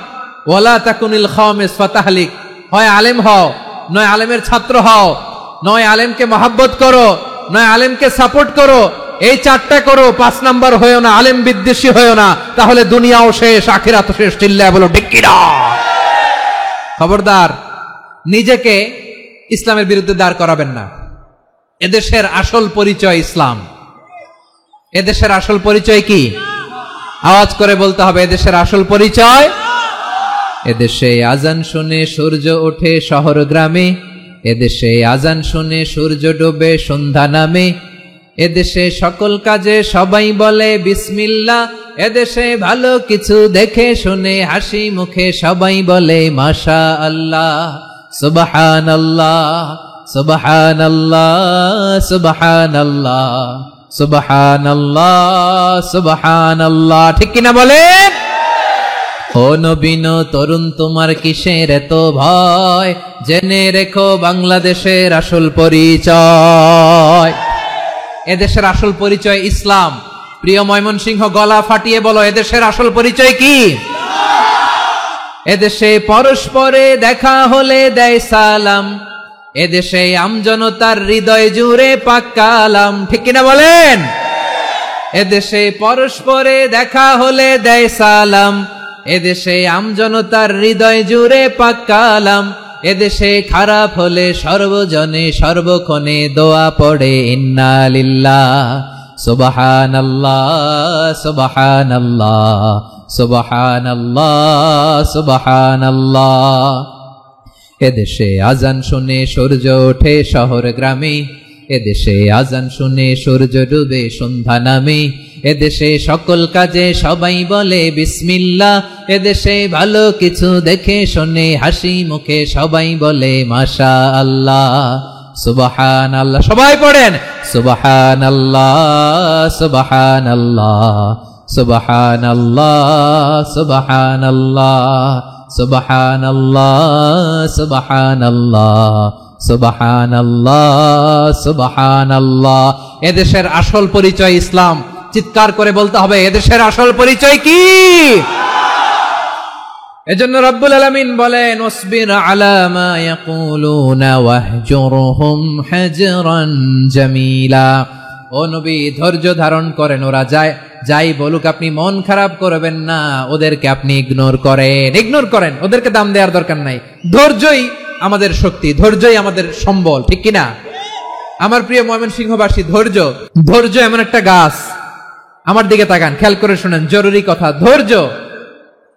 ওয়ালা তাকুনিল খামিস ফাতাহলিক। হয় আলেম হও, নয় আলেমের ছাত্র হও, নয় আলেমকে মহব্বত করো, নয় আলেমকে সাপোর্ট করো। এই চারটা করো, 5 নাম্বার হয়েও না, আলেম বিদ্বেষী হয়েও না, তাহলে দুনিয়াও শেষ, আখিরাতও শেষ। চিল্লায় বলো ঠিক কি না? খবরদার, নিজেকে ইসলামের বিরুদ্ধে দাঁড় করাবেন না। এদেশের আসল পরিচয় ইসলাম। এদেশের আসল পরিচয় কি? আওয়াজ করে বলতে হবে, এদেশের আসল পরিচয়। এদেশে আজান শুনে সূর্য ওঠে শহর গ্রামে, এদেশে আজান শুনে সূর্য ডোবে সন্ধ্যা নামে, এদেশে সকল কাজে সবাই বলে বিসমিল্লাহ, এদেশে ভালো কিছু দেখে শুনে হাসি মুখে সবাই বলে মাশা আল্লাহ, সুবহানাল্লাহ সুবহানাল্লাহ সুবহানাল্লাহ সুবহানাল্লাহ সুবহানাল্লাহ। ঠিক কিনা বলেন? ও নবীন তরুণ, তোমার কিসের এত ভয়? জেনে রেখো বাংলাদেশের আসল পরিচয়। এদেশের আসল পরিচয় ইসলাম। প্রিয় ময়মনসিংহ, গলা ফাটিয়ে বলো, এদেশের আসল পরিচয় কি? এদেশে পরস্পরে দেখা হলে দেয় সালাম, এদেশে আমজনতার হৃদয় জুড়ে পাক কালাম। ঠিক কিনা বলেন? এদেশে পরস্পরে দেখা হলে দেয় সালাম, এদেশে আমজনতার হৃদয় জুড়ে পাক কালাম, এদেশে খারাপ হলে সর্বজনে সর্বক্ষণে দোয়া পড়ে ইন্না লিল্লাহ সুবহানাল্লাহ সুবহানাল্লাহ সুবহানাল্লাহ সুবহানাল্লাহ। এদেশে আজান শুনে সূর্য ওঠে শহর গ্রামে, এদেশে আজান শুনে সূর্য ডুবে সন্ধ্যা নামে, এদেশে সকল কাজে সবাই বলে বিসমিল্লাহ, এদেশে ভালো কিছু দেখে শুনে হাসি মুখে সবাই বলে মাশা আল্লাহ সুবহানাল্লাহ। সবাই পড়েন সুবহানাল্লাহ সুবহানাল্লাহ সুবহানাল্লাহ সুবহানাল্লাহ সুবহানাল্লাহ সুবহানাল্লাহ সুবহানাল্লাহ সুবহানাল্লাহ। এদেশের আসল পরিচয় ইসলাম। চিৎকার করে বলতে হবে, এদেশের আসল পরিচয় কি? এজন্য রব্বুল আলামিন বলেন, ওয়াসবির আলা মা ইয়াকুলুনা ওয়াহজুরহুম হাজরান জামিলা। ও নবী, ধৈর্য ধারণ করেন, ওরা যাই বলুক আপনি মন খারাপ করবেন না, ওদেরকে আপনি ইগনোর করেন, ওদেরকে দাম দেওয়ার দরকার নাই। ধৈর্যই আমাদের শক্তি, ধৈর্যই আমাদের সম্বল। ঠিক কিনা? আমার প্রিয় ময়মনসিংহবাসী, ধৈর্য এমন একটা গাছ। আমার দিকে তাকান, খেয়াল করে শুনেন, জরুরি কথা। ধৈর্য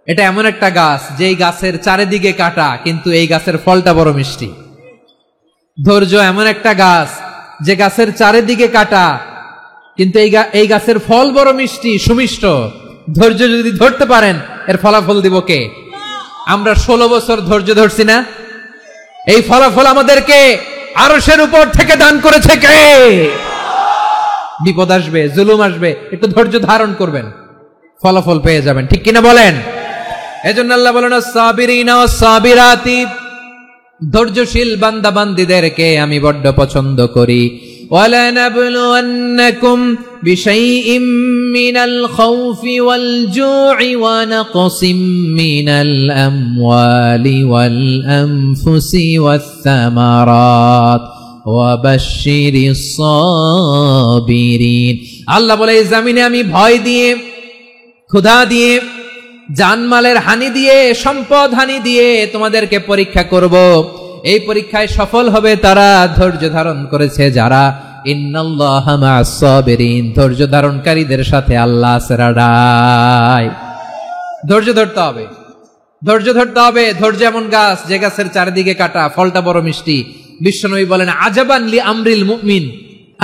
এটা এমন একটা গাছ, যেই গাছের চারিদিকে কাটা, কিন্তু এই গাছের ফলটা বড় মিষ্টি। ধৈর্য এমন একটা গাছ, যে গাছের চারিদিকে কাটা, কিন্তু এই গাছের ফল বড় মিষ্টি, সুমিষ্ট। ধৈর্য যদি ধরতে পারেন, এর ফলাফল দিব কে? আমরা 16 বছর ধৈর্য ধরছি না? এই ফলাফল আমাদেরকে আরশের উপর থেকে দান করেছে কে? বিপদ আসবে, জুলুম আসবে, একটু ধৈর্য ধারণ করবেন, ফলাফল পেয়ে যাবেন। ঠিক কিনা বলেন? এজন্য আল্লাহ বলেন, আস-সাবিরিনা ওয়াস-সাবিরাতি, ধৈর্যশীল বান্দা বান্দীদেরকে আমি বড্ড পছন্দ করি। وَلَنَبْلُوَنَّكُمْ بِشَيْءٍ مِّنَ الْخَوْفِ وَالْجُوعِ وَنَقْصٍ مِّنَ الْأَمْوَالِ وَالْأَنفُسِ وَالثَّمَرَاتِ وَبَشِّرِ الصَّابِرِينَ। আল্লাহ বলে, এই জমিনে আমি ভয় দিয়ে, ক্ষুধা দিয়ে, জানমালের হানি দিয়ে, সম্পদ হানি দিয়ে তোমাদেরকে পরীক্ষা করব। এই পরীক্ষায় সফল হবে তারা, ধৈর্য ধারণ করেছে যারা। ইন্নাল্লাহা মা'আস সাবিরিন, ধৈর্য ধারণকারীদের সাথে আল্লাহ আছে। ধৈর্য ধরতে হবে, ধৈর্য ধরতে হবে। ধৈর্য এমন গাছ, যে গাছের চারিদিকে কাটা, ফলটা বড় মিষ্টি। বিশ্বনবী বলেন, আজাবান লি আমরিল মুমিন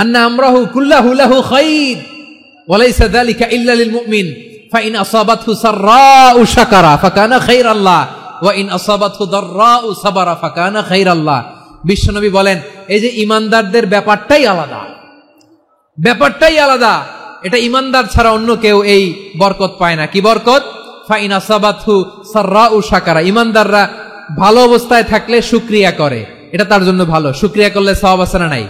আন্না আমরাহু কুল্লাহু লাহু খাইর ওয়া লাইসা যালিকা ইল্লা লিল মুমিন ফাইন আসাবাতহু সাররাউ শাকারা ফাকানা খাইরাল্লাহ ওয়া ইন আসাবাতহু দাররাউ সাবারা ফাকানা খাইরাল্লাহ। বিশ্বনবী বলেন, এই যে ইমানদারদের ব্যাপারটাই আলাদা, ব্যাপারটাই আলাদা। এটা ইমানদার ছাড়া অন্য কেউ এই বরকত পায় না। কি বরকত? ফাইন আসাবাতহু সাররাউ শাকারা, ইমানদাররা ভালো অবস্থায় থাকলে শুকরিয়া করে, এটা তার জন্য ভালো। শুকরিয়া করলে সওয়াব আছে না নাই?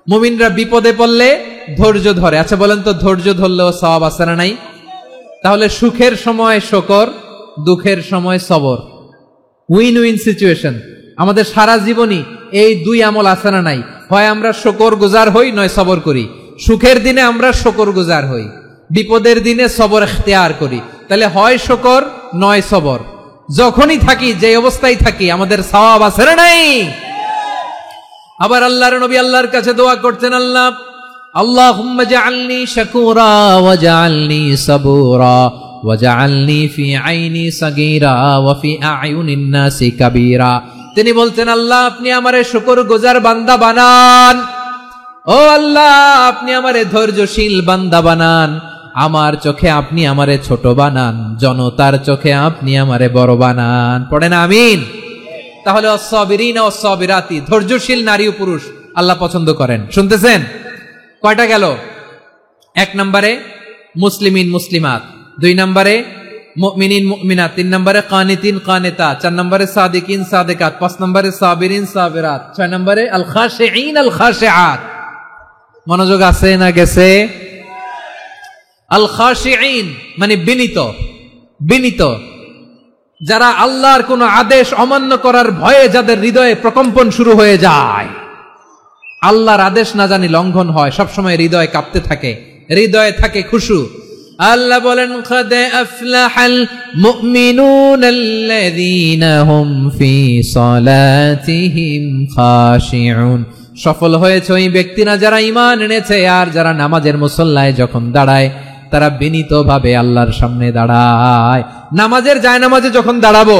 মুমিনরা বিপদে পড়লে ধৈর্য ধরে। আচ্ছা বলেন তো, ধৈর্য ধরলেও সওয়াব আছে না নাই? তাহলে সুখের সময় শুকর, দুঃখের সময় সবর, উইন উইন সিচুয়েশন। আমাদের সারা জীবনই এই দুই আমল আছে না নাই? হয় আমরা শুকর গুজার হই, নয় সবর করি। সুখের দিনে আমরা শুকর গুজার হই, বিপদের দিনে সবর ইখতিয়ার করি। তাহলে হয় শুকর নয় সবর। যখনই থাকি, যে অবস্থায় থাকি, আমাদের সওয়াব আছে না নাই? আবার আল্লাহর নবী আল্লাহর কাছে দোয়া করতেন, আল্লাহুম্মা জাআলনি শাকুরা ওয়া জাআলনি সাবুরা ওয়া জাআলনি ফি আইনি সাগীরা ওয়া ফি আ'য়ুনিন নাসি কাবীরা। তিনি বলতেন, আল্লাহ আপনি আমারে শুকরগুজার বান্দা বানান, ও আল্লাহ আপনি আমারে ধৈর্যশীল বান্দা বানান, আমার চোখে আপনি আমারে ছোট বানান, জনতার চোখে আপনি আমারে বড় বানান। পড়েন আমিন। তাহলে অস-সাবিরিনা ওয়াস-সাবিরাতি, ধৈর্যশীল নারী ও পুরুষ আল্লাহ পছন্দ করেন। শুনতেছেন? কয়টা গেল? 1 নম্বরে মুসলিমিন মুসলিমাত, 2 নম্বরে মুমিনিন মুমিনাত, 3 নম্বরে কানিতিন কানিতাত, 4 নম্বরে সাদিকিন সাদিকাত, 5 নম্বরে সাবিরিন সাবিরাত, 6 নম্বরে আল খাশিঈন আল খাশিআত। মনোযোগ আছে না গেছে? আল খাশিঈন মানে বিনীত, বিনীত, যারা আল্লাহর কোন আদেশ অমান্য করার ভয়ে যাদের হৃদয়ে প্রকম্পন শুরু হয়ে যায়, আল্লাহর আদেশ না জানি লঙ্ঘন হয়, সবসময় হৃদয় কাঁপতে থাকে, হৃদয়ে থাকে খুশু। আল্লাহ বলেন, قد أفلح المؤمنون الذين هم في صلاتهم خاشعون। সফল হয়েছে ওই ব্যক্তিরা যারা ঈমান এনেছে আর যারা নামাজের মুসল্লায় যখন দাঁড়ায় তারা বিনীতভাবে আল্লাহর সামনে দাঁড়ায়। নামাজের জায়নামাজে যখন দাঁড়াবো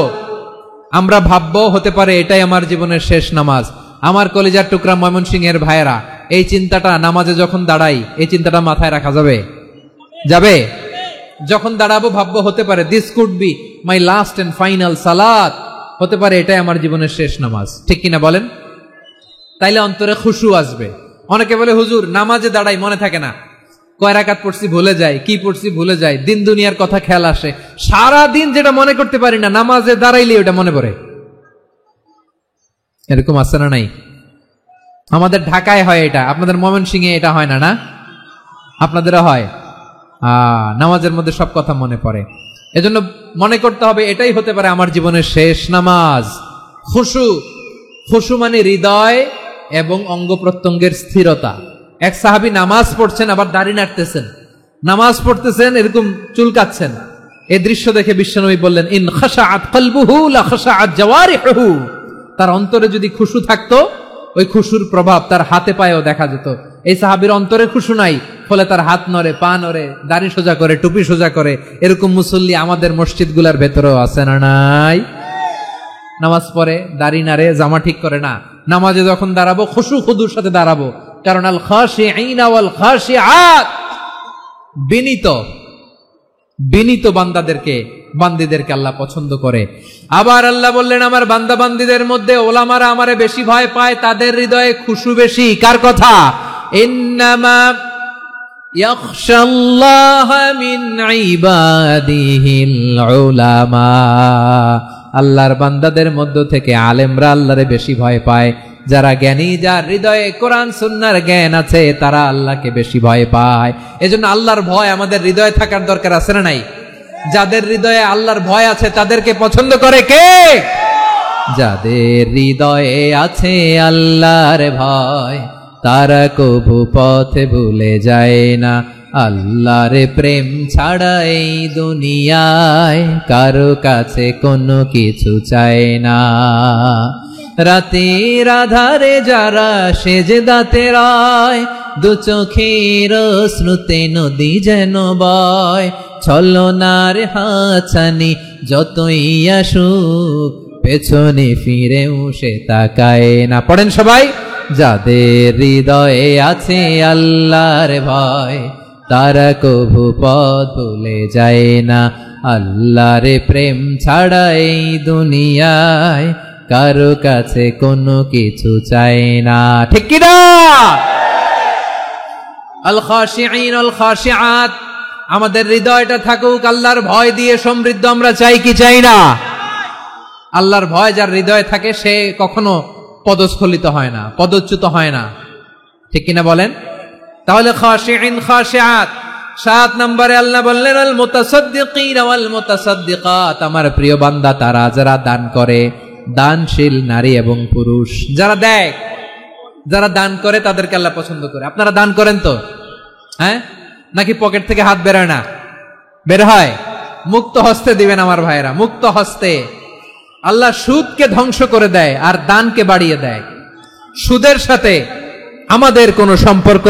আমরা ভাববো হতে পারে এটাই আমার জীবনের শেষ নামাজ। আমার কলিজার টুকরা ময়মনসিংহের ভাইয়েরা, এই চিন্তাটা নামাজে যখন দাঁড়াই, এই চিন্তাটা মাথায় রাখা যাবে? যাবে? যখন দাঁড়াবো ভাববো হতে পারে this could be my last and final সালাত, হতে পারে এটাই আমার জীবনের শেষ নামাজ। ঠিক কিনা বলেন? তাইলে অন্তরে খুশু আসবে। অনেকে বলে হুজুর নামাজে দাঁড়াই মনে থাকে না, কয় রাকাত পড়ছি ভুলে যায়, কি পড়ছি ভুলে যায়, দিন দুনিয়ার কথা খেয়াল আসে, সারা দিন যেটা মনে করতে পারি না নামাজে দাঁড়াইলে ওটা মনে পড়ে। এরকম আছে না নাই? আমাদের ঢাকায় হয় এটা, আপনাদের ময়মনসিংহে এটা হয় না? না আপনাদেরও হয়? নামাজের মধ্যে সব কথা মনে পড়ে। এজন্য মনে করতে হবে এটাই হতে পারে আমার জীবনের শেষ নামাজ। খুশু, খুশু মানে হৃদয় এবং অঙ্গ প্রত্যঙ্গের স্থিরতা। এক সাহাবী নামাজ পড়ছেন আবার দাড়ি নাড়তেছেন, নামাজ পড়তেছেন এরকম চুলকাচ্ছেন। এই দৃশ্য দেখে বিশ্বনবী বললেন, ইন খাশাআত কলবুহু লা খাশাআত জাওয়ারিহুহু। তার অন্তরে যদি খুশু থাকতো, ওই খুশুর প্রভাব তার হাতে পায়েও দেখা যেত। এই সাহাবীর অন্তরে খুশু নাই, ফলে তার হাত নড়ে, পা নড়ে, দাড়ি সোজা করে, টুপি সোজা করে। এরকম মুসল্লি আমাদের মসজিদগুলোর ভেতরেও আছে না নাই? নামাজ পড়ে, দাড়ি নাড়ে, জামা ঠিক করে না, নামাজে যখন দাঁড়াবো খুশু খুদুর সাথে দাঁড়াবো। কারণ আল খাশিঈনা ওয়াল খাশিআত, বিনীত, বিনীত বান্দিদেরকে আল্লাহ পছন্দ করে। আবার আল্লাহ বললেন, আমার বান্দা বান্দিদের মধ্যে ওলামারা আমারে বেশি ভয় পায়, তাদের হৃদয়ে খুশু বেশি। কার কথা? ইন্নামা ইয়াখশাল্লাহা মিন ইবাদিহিল উলামা। আল্লাহর বান্দাদের মধ্য থেকে আলেমরা আল্লাহরে বেশি ভয় পায়। যারা জ্ঞানী, যার হৃদয়ে কোরআন সুন্নাহর জ্ঞান আছে, তারা আল্লাহকে বেশি ভয় পায়। এজন্য আল্লাহর ভয় আমাদের হৃদয়ে থাকার দরকার আছে না নাই? যাদের হৃদয়ে আল্লাহর ভয় আছে তাদেরকে পছন্দ করে কে? যাদের হৃদয়ে আছে আল্লাহর ভয়, তারা কভু পথে ভুলে যায় না। আল্লাহর প্রেম ছাড়া এই দুনিয়ায় কারো কাছে কোনো কিছু চায় না। রাতের আধারে যারা সেজদাতে রয়, দু চোখের শ্রুতে নদী যেন বয়। ছলনার হাতছানি যতই আসুক, পেছনে ফিরেও সে তাকায় না। পড়েন সবাই, যাদের হৃদয়ে আছে আল্লাহর ভয়, তারা কভু পথ ভুলে যায় না। আল্লাহর প্রেম ছাড়া এই দুনিয়ায় কারো কাছে কোনো কিছু চায় না। ঠিক কি না? আল খাশিঈন আল খাশিআত, আমাদের হৃদয়টা থাকুক আল্লাহর ভয় দিয়ে সমৃদ্ধ। আমরা চাই কি চাই না? আল্লাহর ভয় যার হৃদয়ে থাকে সে কখনো পদস্খলিত হয় না, পদচ্যুত হয় না, ঠিক কিনা বলেন? তাহলে খাশিঈন খাশিআত। 7 নম্বরে আল্লাহ বললেন আল মুতাসাদ্দিকিন ওয়াল মুতাসাদ্দিকাত, আমার প্রিয় বান্দা তারা যারা দান করে, দানশীল নারী এবং পুরুষ যারা দেয়, যারা দান করে তাদেরকে আল্লাহ পছন্দ করে। আপনারা দান করেন তো? হ্যাঁ, নাকি পকেট থেকে হাত বেরোয় না? বের হয়। মুক্ত হস্তে দিবেন আমার ভাইরা, মুক্ত হস্তে। আল্লাহ সুদকে ধ্বংস করে দেয় আর দানকে বাড়িয়ে দেয়। সুদের সাথে আমাদের কোনো সম্পর্ক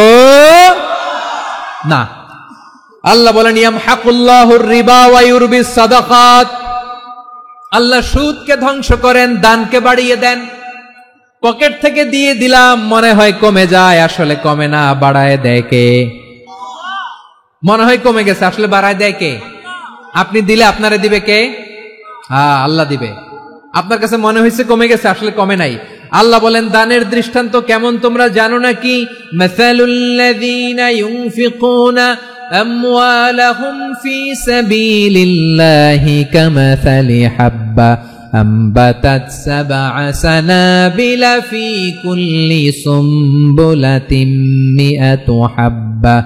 না। আল্লাহ বলেন ইয়ামহাকুল্লাহুর রিবা ওয়া ইউরবিস সাদাকাত, আল্লাহ সুদকে ধ্বংস করেন, দানকে বাড়িয়ে দেন। পকেট থেকে দিয়ে দিলাম, মনে হয় কমে যায়, আসলে কমে না, বাড়ায় দেয় কে? মনে হয় কমে গেছে, আসলে বাড়ায় দেয় কে? আপনি দিলে আপনারে দিবে কে? হ্যাঁ, আল্লাহ দিবে। আপনার কাছে মনে হয়েছে কমে গেছে, আসলে কমে নাই। আল্লাহ বলেন দানের দৃষ্টান্ত কেমন তোমরা জানো নাকি? মাসালুল্লাযীনা ইউনফিকুনা আমওয়ালাহুম ফি সাবিলিল্লাহি কামাসালি হাব্বা أنبتت 7 سنابل في كل سنبلة 100 حبة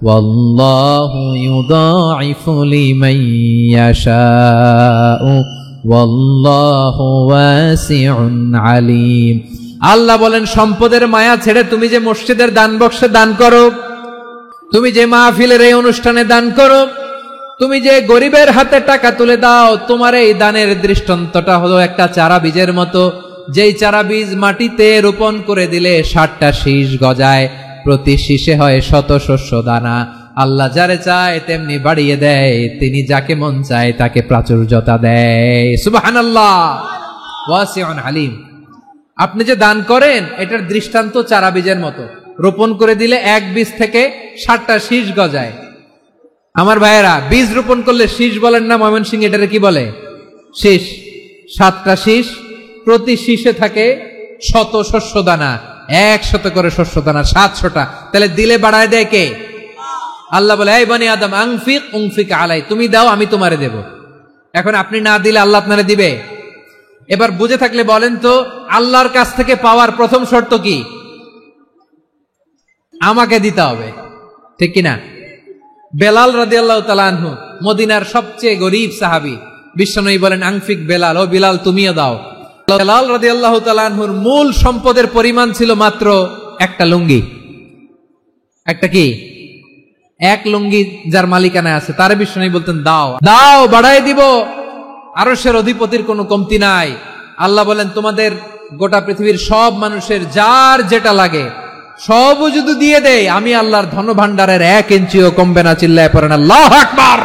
والله يضاعف لمن يشاء والله واسع عليم। আল্লাহ বলেন সম্পদের মায়া ছেড়ে তুমি যে মসজিদের দান বক্সে দান করো, তুমি যে মাহফিলের এই অনুষ্ঠানে দান করো, তুমি যে গরিবের হাতে টাকা তুলে দাও, তোমার এই দানের দৃষ্টান্তটা হলো একটা চারা বীজের মতো। যেই চারা বীজ মাটিতে রোপণ করে দিলে 60টা শীষ গজায়, প্রতি শীষে হয় 100 শস্য দানা। আল্লাহ যারে চায় তেমনি বাড়িয়ে দেয়, তিনি যাকে মন চায় তাকে প্রাচুর্যতা দেয়। সুবহানাল্লাহ, ওয়াসিউন আলিম। আপনি যে দান করেন এটার দৃষ্টান্ত চারা বীজের মতো, রোপণ করে দিলে এক বীজ থেকে 60টা শীষ গজায়। আমার ভাইয়েরা, বীজ রোপণ করলে শীষ বলেন না ময়মনসিংহ, এটারে কি বলে? শীষ। 7টা শীষ, প্রতি শীষে থাকে 100 শস্য দানা, 100 করে শস্য দানা, 700টা। তাহলে দিলে বাড়ায় দেয় কে? আল্লাহ বলে এই বনি আদম আনফিক উনফিক আলাই, তুমি দাও আমি তোমারে দেব। এখন আপনি না দিলে আল্লাহ আপনারে দিবে? এবার বুঝে থাকলে বলেন তো, আল্লাহর কাছ থেকে পাওয়ার প্রথম শর্ত কি? আমাকে দিতে হবে, ঠিক কিনা? বেলাল রাদিয়াল্লাহু তাআলা আনহু, মদিনার সবচেয়ে গরীব সাহাবী, বিশ্বনবী বলেন আনফিক বেলাল, ও বেলাল তুমিও দাও। বেলাল রাদিয়াল্লাহু তাআলা আনহুর মূল সম্পদের পরিমাণ ছিল মাত্র একটা লুঙ্গি। একটা কি? এক লুঙ্গি যার মালিকানায় আছে, তার বিশ্বনবী বলতেন দাও দাও, বাড়ায় দিব। আরশের অধিপতির কোনো কমতি নাই। আল্লাহ বলেন তোমাদের গোটা পৃথিবীর সব মানুষের যার যেটা লাগে সবও যদি দিয়ে দেয়, আমি আল্লাহর ধন ভান্ডারের 1 ইঞ্চিও কমবে না। চিল্লায় পড়েন আল্লাহু আকবার।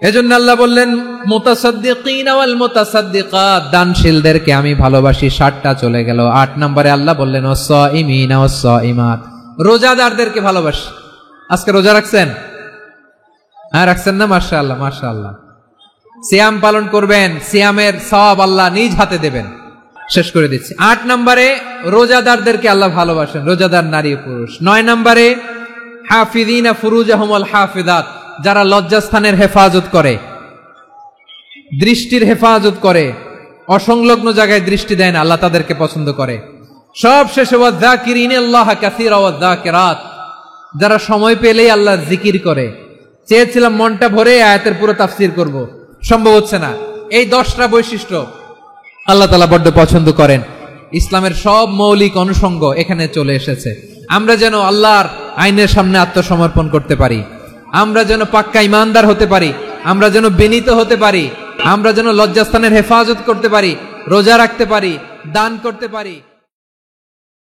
এজন্য আল্লাহ বললেন মুতাসাদ্দিকিন ওয়াল মুতাসাদ্দিকাত, দানশীলদেরকে আমি ভালোবাসি। 60টা চলে গেল। 8 নম্বরে আল্লাহ বললেন ওয়াস-সাইমিন ওয়াস-সাইমাত, রোজাদারদেরকে ভালোবাসি। আজকে রোজা রাখছেন? হ্যাঁ, রাখছেন না? মাশাআল্লাহ মাশাআল্লাহ। সিয়াম পালন করবেন, সিয়ামের সওয়াব আল্লাহ নিজ হাতে দেবেন। শেষ করে দিচ্ছি। 8 নম্বরে রোজাদারদেরকে আল্লাহ ভালোবাসেন, রোজাদার নারী ও পুরুষ। 9 নম্বরে হাফিযিনা ফুরুজাহুম ওয়াল হাফিযাত, যারা লজ্জাস্থানের হেফাজত করে, দৃষ্টির হেফাজত করে, অসংলগ্ন জায়গায় দৃষ্টি দেয় না, আল্লাহ তাদেরকে পছন্দ করে। সব শেষে ওয়াযাকিরিনাল্লাহ কাসীরা ওয়াযাকিরাত, যারা সময় পেলেই আল্লাহর জিকির করে। চেয়েছিলাম মনটা ভরে আয়াতের পুরো তাফসীর করব, সম্ভব হচ্ছে না। এই 10টা বৈশিষ্ট্য আল্লাহ তাআলা বড্ড পছন্দ করেন। ইসলামের সব মৌলিক অনুষঙ্গ এখানে চলে এসেছে। আমরা যেন আল্লাহর আইনের সামনে আত্মসমর্পণ করতে পারি, আমরা যেন পাক্কা ইমানদার হতে পারি, আমরা যেন বিনীত হতে পারি, আমরা যেন লজ্জাস্থানের হেফাজত করতে পারি, রোজা রাখতে পারি, দান করতে পারি।